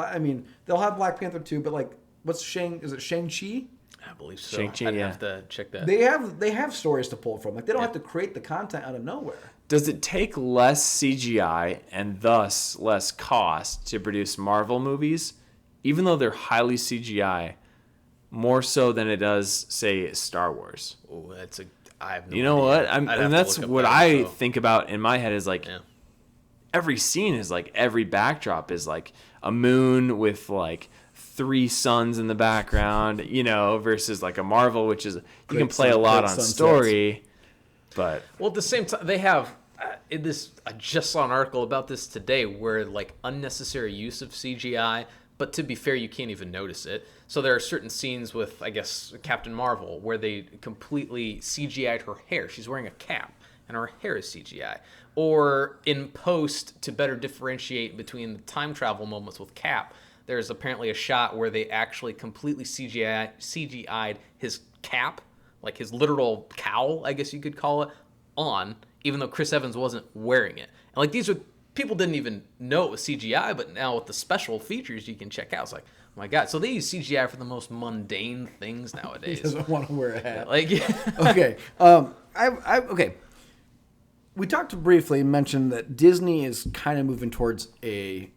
they'll have Black Panther too, but like, is it Shang-Chi? I believe so. Shang-Chi, I'd yeah. have to check that. They have stories to pull from. Like, they don't have to create the content out of nowhere. Does it take less CGI and thus less cost to produce Marvel movies, even though they're highly CGI, more so than it does, say, Star Wars? Oh, I have no You know idea. what? I'd have And to that's look up what that I info. think about in my head is like, Yeah. every scene is like, every backdrop is like a moon with like 3 suns in the background, you know, versus like a Marvel, which is, you can play a lot on story, but Well, at the same time, they have I just saw an article about this today where like unnecessary use of CGI, but to be fair, you can't even notice it. So there are certain scenes with, I guess, Captain Marvel where they completely CGI'd her hair. She's wearing a cap and her hair is CGI. Or in post, to better differentiate between the time travel moments with Cap, there's apparently a shot where they actually completely CGI'd his cap, like his literal cowl, I guess you could call it, on, even though Chris Evans wasn't wearing it. And like, these are, people didn't even know it was CGI, but now with the special features you can check out, it's like, oh my God. So they use CGI for the most mundane things He nowadays. doesn't want to wear a hat. Like, Okay. Okay. We talked briefly, mentioned that Disney is kind of moving towards a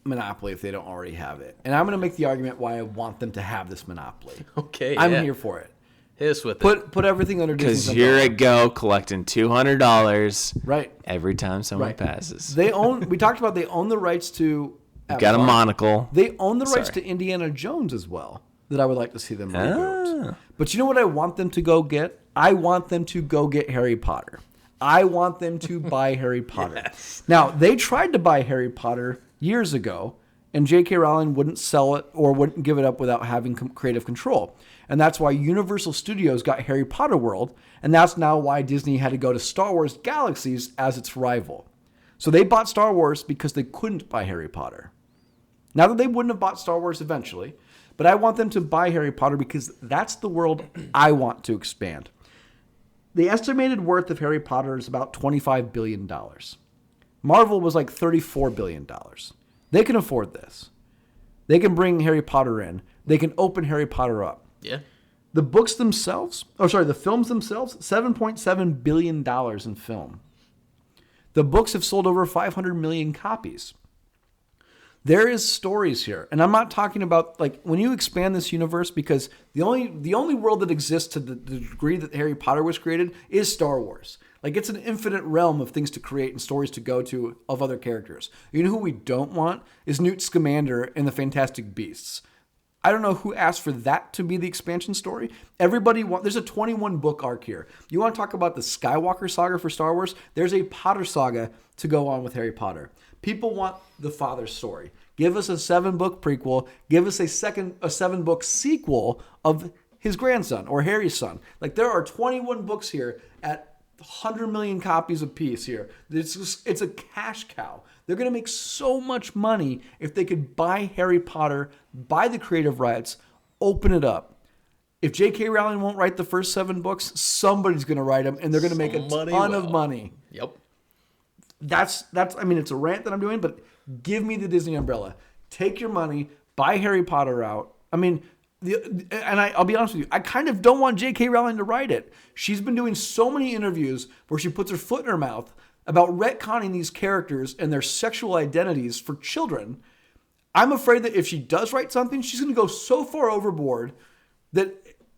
monopoly if they don't already have it. And I'm going to make the argument why I want them to have this monopoly. okay, I'm yeah. here for it. Hit us with it. Put everything under because Disney's here umbrella. it go, collecting $200 Right. every time someone Right. passes. We talked about they own the rights to Got a Avatar. monocle. They own the rights Sorry. to Indiana Jones as well, that I would like to see them reboot. Ah. But you know what I want them to go get? I want them to go get Harry Potter. I want them to buy Harry Potter. Yes. Now, they tried to buy Harry Potter years ago, and J.K. Rowling wouldn't sell it or wouldn't give it up without having creative control. And that's why Universal Studios got Harry Potter World, and that's now why Disney had to go to Star Wars Galaxies as its rival. So they bought Star Wars because they couldn't buy Harry Potter. Now that they wouldn't have bought Star Wars eventually, but I want them to buy Harry Potter because that's the world I want to expand. The estimated worth of Harry Potter is about $25 billion. Marvel was like $34 billion. They can afford this. They can bring Harry Potter in. They can open Harry Potter up. Yeah. The films themselves, $7.7 billion in film. The books have sold over 500 million copies. There is stories here. And I'm not talking about, like, when you expand this universe, because the only world that exists to the degree that Harry Potter was created is Star Wars. Like, it's an infinite realm of things to create and stories to go to of other characters. You know who we don't want is Newt Scamander in the Fantastic Beasts. I don't know who asked for that to be the expansion story. There's a 21 book arc here. You want to talk about the Skywalker saga for Star Wars? There's a Potter saga to go on with Harry Potter. People want the father's story. Give us a 7-book prequel. Give us a 7-book sequel of his grandson or Harry's son. Like, there are 21 books here at 100 million copies apiece here. It's a cash cow. They're going to make so much money if they could buy Harry Potter, buy the creative rights, open it up. If J.K. Rowling won't write the first 7 books, somebody's going to write them, and they're going to make a ton of money. Yep. That's. I mean, it's a rant that I'm doing, but give me the Disney umbrella. Take your money, buy Harry Potter out. I mean, I'll be honest with you, I kind of don't want J.K. Rowling to write it. She's been doing so many interviews where she puts her foot in her mouth about retconning these characters and their sexual identities for children. I'm afraid that if she does write something, she's going to go so far overboard that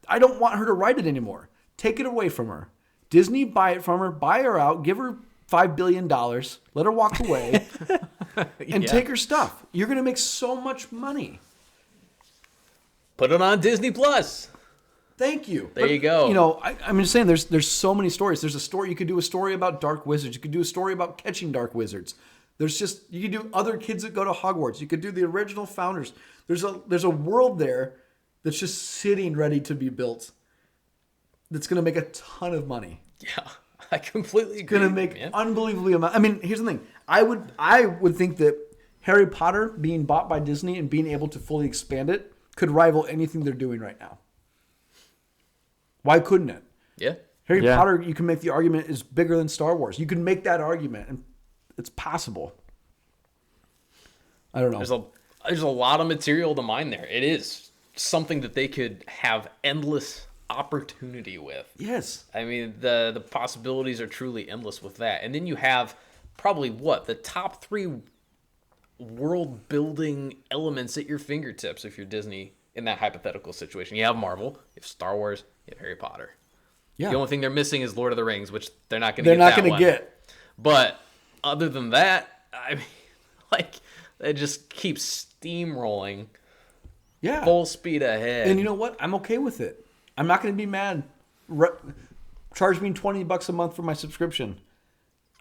I don't want her to write it anymore. Take it away from her. Disney, buy it from her, buy her out, give her $5 billion, let her walk away, and take her stuff. You're going to make so much money. Put it on Disney Plus. Thank you. There you go. You know, I'm just saying there's so many stories. There's a story, you could do a story about dark wizards. You could do a story about catching dark wizards. You could do other kids that go to Hogwarts. You could do the original founders. There's a world there that's just sitting ready to be built. That's going to make a ton of money. Yeah, I completely agree. Going to make unbelievably amount. I mean, here's the thing. I would think that Harry Potter being bought by Disney and being able to fully expand it could rival anything they're doing right now. Why couldn't it? Yeah. Harry Potter, you can make the argument, is bigger than Star Wars. You can make that argument, and it's possible. I don't know. There's a lot of material to mine there. It is something that they could have endless opportunity with. Yes. I mean, the possibilities are truly endless with that. And then you have probably the top 3 world building elements at your fingertips if you're Disney in that hypothetical situation. You have Marvel, you have Star Wars, you have Harry Potter. Yeah. The only thing they're missing is Lord of the Rings, which they're not going to get. But other than that, I mean, like, they just keep steamrolling. Yeah. Full speed ahead. And you know what? I'm okay with it. I'm not going to be mad. Charge me $20 a month for my subscription.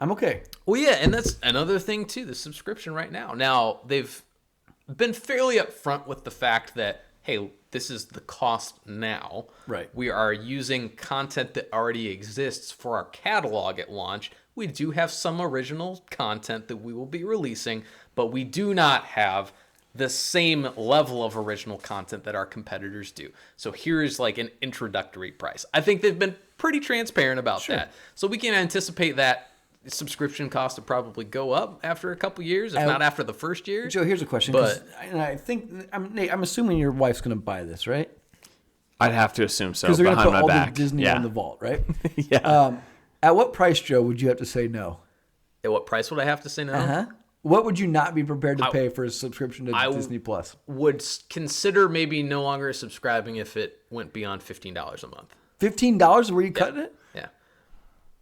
I'm okay. Well, yeah, and that's another thing too, the subscription right now. Now, they've been fairly upfront with the fact that, hey, this is the cost now. Right. We are using content that already exists for our catalog at launch. We do have some original content that we will be releasing, but we do not have the same level of original content that our competitors do. So here's like an introductory price. I think they've been pretty transparent about that. So we can anticipate that subscription cost to probably go up after a couple years, if not after the first year. Joe, here's a question. But I think, Nate, I'm assuming your wife's going to buy this, right? I'd have to assume so. Because they're going to put all back. the Disney on the vault, right? Yeah. At what price, Joe, would you have to say no? at what price would I have to say no? Uh-huh. What would you not be prepared to pay for a subscription to Disney Plus? Would consider maybe no longer subscribing if it went beyond $15 a month. $15? Were you cutting it? Yeah.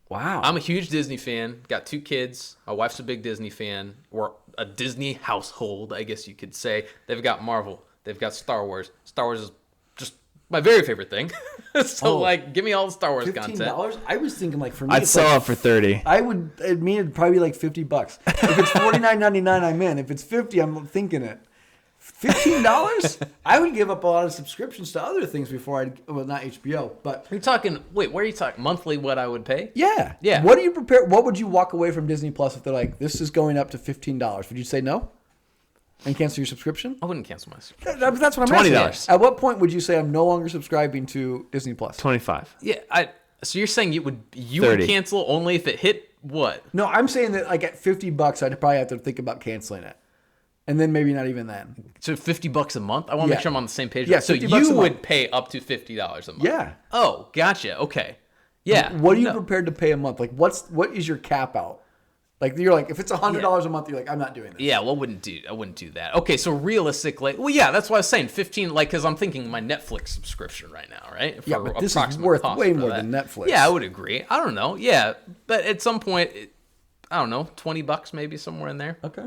Wow. I'm a huge Disney fan. Got 2 kids. My wife's a big Disney fan. We're a Disney household, I guess you could say. They've got Marvel. They've got Star Wars. Star Wars is just my very favorite thing. So, give me all the Star Wars content. $15? I was thinking, for me, I'd sell it for $30. It'd probably be like $50. If it's $49.99, I'm in. If it's $50, I'm thinking it. $15? I would give up a lot of subscriptions to other things before not HBO, but. Are you talking, what are you talking, monthly what I would pay? Yeah. Yeah. What would you walk away from Disney Plus if they're like, this is going up to $15? Would you say no? And cancel your subscription? I wouldn't cancel my subscription. That's what I'm $20. asking. At what point would you say I'm no longer subscribing to Disney Plus? $25. Yeah, so you're saying you would 30. cancel only if it hit what? No, I'm saying that at $50, I'd probably have to think about canceling it. And then maybe not even then. So $50 a month? I want to make sure I'm on the same page. Yeah, so $50 a you month. would pay up to $50 a month. Yeah. Oh, gotcha. Okay. Yeah. What are you prepared to pay a month? What is your cap out? Like you're like, if it's $100 a month, you're like, I'm not doing this. Yeah, well, I wouldn't do that. Okay, so realistically, well, yeah, that's what I was saying. 15, like, because I'm thinking my Netflix subscription right now, right? Yeah, but this is worth way more than Netflix. Yeah, I would agree. I don't know. Yeah, but at some point, I don't know, $20 maybe somewhere in there. Okay.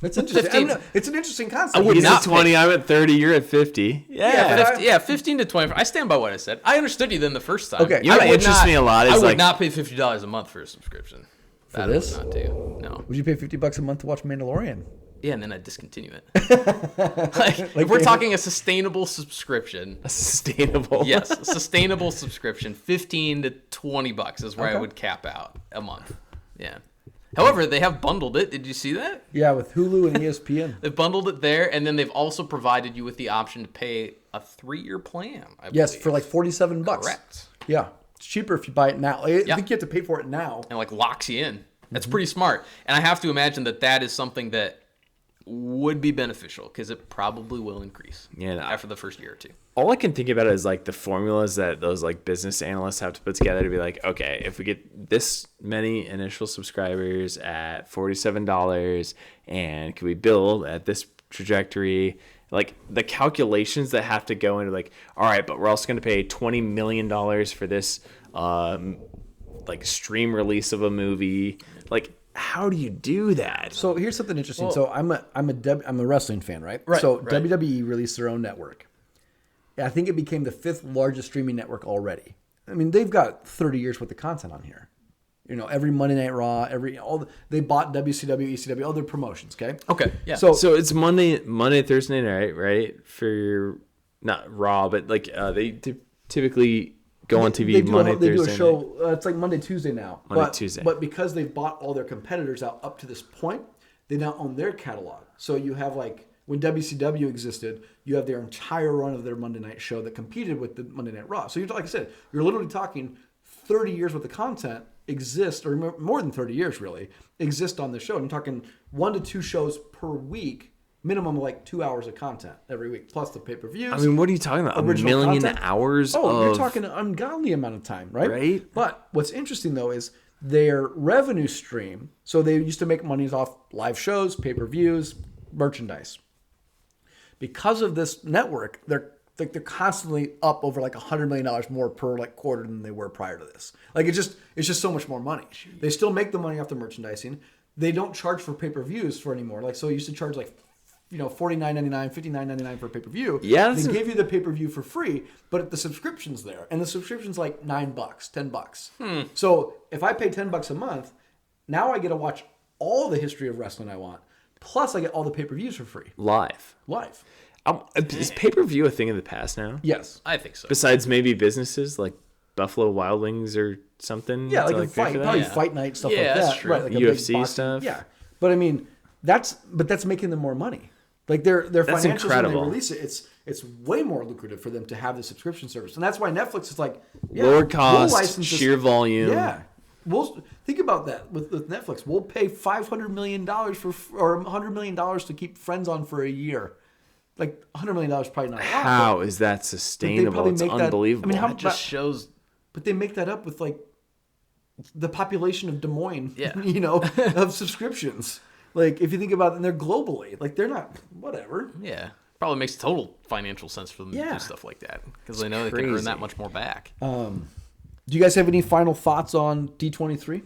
It's interesting. 15. It's an interesting concept. would He's not at 20. I'm at 30. You're at 50. Yeah. 15 to 20. I stand by what I said. I understood you then the first time. Okay. You know what I would interests me a lot is I would like not pay $50 a month for a subscription. For this? I would not do. No. Would you pay $50 a month to watch Mandalorian? Yeah, and then I'd discontinue it. like, if we're talking a sustainable subscription, sustainable. yes, a sustainable subscription, $15 to $20 is where I would cap out a month. Yeah. However, they have bundled it. Did you see that? Yeah, with Hulu and ESPN. They've bundled it there, and then they've also provided you with the option to pay a 3-year plan. I Yes, believe. for like $47. Correct. Yeah. It's cheaper if you buy it now. I think you have to pay for it now. And like locks you in. That's pretty smart. And I have to imagine that is something that would be beneficial because it probably will increase after the first year or two. All I can think about is like the formulas that those like business analysts have to put together to be like, okay, if we get this many initial subscribers at $47 and can we build at this trajectory, like the calculations that have to go into like, all right, but we're also going to pay $20 million for this like stream release of a movie. Like, how do you do that? So here's something interesting. So I'm a wrestling fan, right? Right, So right. WWE released their own network. I think it became the 5th largest streaming network already. I mean, they've got 30 years worth of content on here. You know, every Monday Night Raw, they bought WCW, ECW, all their promotions. Okay. Okay. Yeah. So it's Monday, Thursday night, right? For not Raw, but like they typically go on TV Monday, Thursday. They do a show. It's like Monday, Tuesday now. Tuesday. But because they've bought all their competitors out up to this point, they now own their catalog. So you have like when WCW existed, you have their entire run of their Monday night show that competed with the Monday Night Raw. So you're like I said, you're literally talking 30 years worth of content exist, or more than 30 years really, exist on the show. I'm talking 1 to 2 shows per week. Minimum of like 2 hours of content every week, plus the pay-per-views. I mean, what are you talking about? A original million content? hours? You're talking an ungodly amount of time, right? Right. But what's interesting though is their revenue stream. So they used to make money off live shows, pay-per-views, merchandise. Because of this network, they're constantly up over like $100 million more per like quarter than they were prior to this. Like it's just so much more money. They still make the money off the merchandising. They don't charge for pay-per-views for anymore. Like so, you used to charge like $49.99, $59.99 for a pay-per-view. Yeah, they give you the pay-per-view for free, but the subscription's there, and the subscription's like $9, $10. So if I pay $10 a month, now I get to watch all the history of wrestling I want. Plus, I get all the pay-per-views for free. Live. Is pay-per-view a thing of the past now? Yes. I think so. Besides maybe businesses like Buffalo Wild Wings or something? Yeah, to, like a pay fight, for that? probably fight night, stuff Yeah, like that's that. true. Right, like a UFC big boxing- stuff. Yeah. But I mean, that's making them more money. Like their That's financials incredible. when they release it, it's way more lucrative for them to have the subscription service. And that's why Netflix is like, Lower cost, license this- sheer volume. Yeah. We'll think about that with Netflix. We'll pay $500 million or $100 million to keep Friends on for a year. Like $100 million is probably not a lot. How is that sustainable? probably It's make that- unbelievable. I mean, how- It just shows. But they make that up with like the population of Des Moines, Yeah. of subscriptions. Like if you think about it, and they're globally, like they're not whatever. Yeah. Probably makes total financial sense for them to Yeah. do stuff like that because they know they can earn crazy. that much more back. Do you guys have any final thoughts on D23?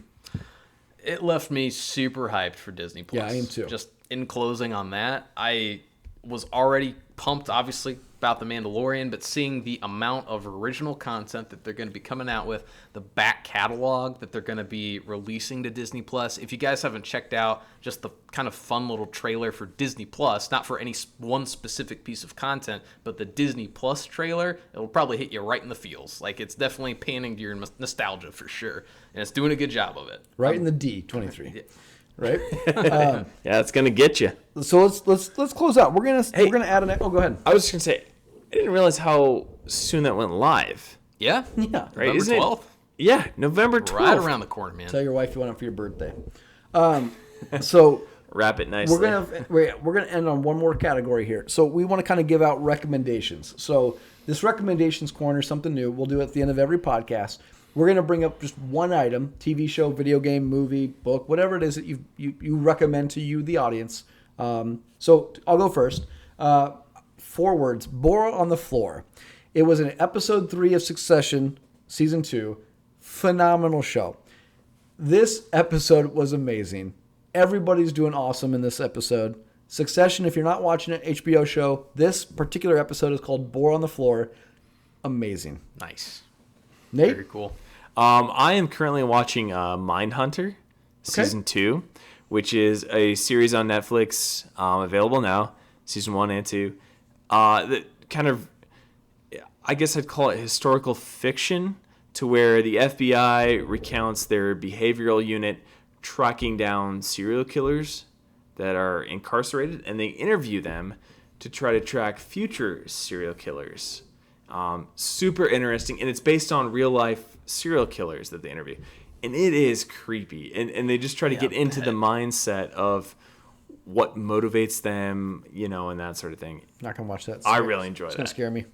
It left me super hyped for Disney Plus. Yeah, I am too. Just in closing on that, I was already pumped, obviously, about The Mandalorian, but seeing the amount of original content that they're going to be coming out with, the back catalog that they're going to be releasing to Disney Plus. If you guys haven't checked out just the kind of fun little trailer for Disney Plus, not for any one specific piece of content, but the Disney Plus trailer, it'll probably hit you right in the feels. Like it's definitely panning to your nostalgia for sure, and it's doing a good job of it. Right in the D23. Right? Yeah, it's gonna get you. So let's close out. We're gonna add an. Oh, go ahead. I was just gonna say, I didn't realize how soon that went live. Yeah, Yeah. Right? November Isn't 12th, it? Yeah, November 12th. right around the corner, man. Tell your wife you want it for your birthday. So Wrap it nicely. we're gonna end on one more category here. So we want to kind of give out recommendations. So this recommendations corner is something new. We'll do it at the end of every podcast. We're going to bring up just one item, TV show, video game, movie, book, whatever it is that you recommend to you, the audience. So I'll go first. 4 words, Bora on the Floor. It was in episode 3 of Succession, season 2. Phenomenal show. This episode was amazing. Everybody's doing awesome in this episode. Succession, if you're not watching an HBO show, this particular episode is called Bora on the Floor. Amazing. Nice. Nate? Very cool. I am currently watching Mindhunter, season 2, which is a series on Netflix, available now, season 1 and 2. That kind of, I guess I'd call it historical fiction, to where the FBI recounts their behavioral unit tracking down serial killers that are incarcerated, and they interview them to try to track future serial killers. Super interesting, and it's based on real life serial killers that they interview, and it is creepy, and they just try to get into the mindset of what motivates them, and that sort of thing. Not gonna watch that. I really enjoy It's that. gonna scare me.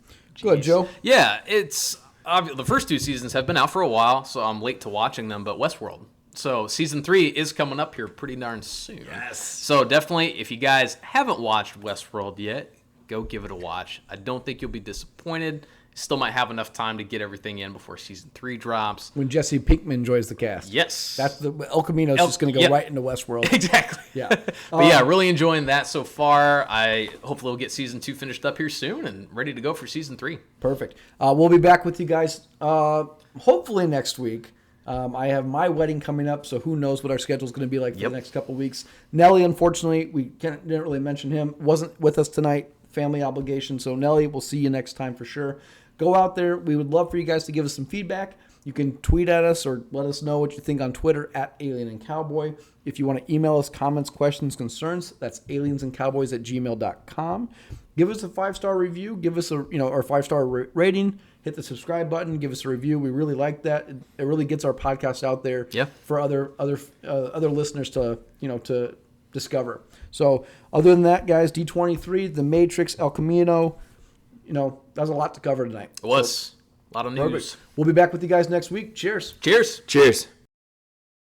Go ahead, Joe. Yeah, it's the first 2 seasons have been out for a while, so I'm late to watching them. But Westworld, so season 3 is coming up here pretty darn soon. Yes. So definitely, if you guys haven't watched Westworld yet, go give it a watch. I don't think you'll be disappointed. Still might have enough time to get everything in before season 3 drops. When Jesse Pinkman joins the cast. Yes. That's El Camino's just going to go right into Westworld. Exactly. Yeah. But yeah, really enjoying that so far. I hopefully will get season 2 finished up here soon and ready to go for season 3. Perfect. We'll be back with you guys hopefully next week. I have my wedding coming up, so who knows what our schedule is going to be like for the next couple of weeks. Nelly, unfortunately, we didn't really mention him, wasn't with us tonight. Family obligation. So Nelly, we'll see you next time for sure. Go out there. We would love for you guys to give us some feedback. You can tweet at us or let us know what you think on Twitter at Alien and Cowboy. If you want to email us comments, questions, concerns, that's aliensandcowboys@gmail.com. Give us a 5-star review. Give us our 5-star rating. Hit the subscribe button. Give us a review. We really like that. It really gets our podcast out there for other listeners to discover. So other than that, guys, D23, The Matrix, El Camino. That was a lot to cover tonight. It was. A lot of news. Perfect. We'll be back with you guys next week. Cheers. Cheers. Cheers.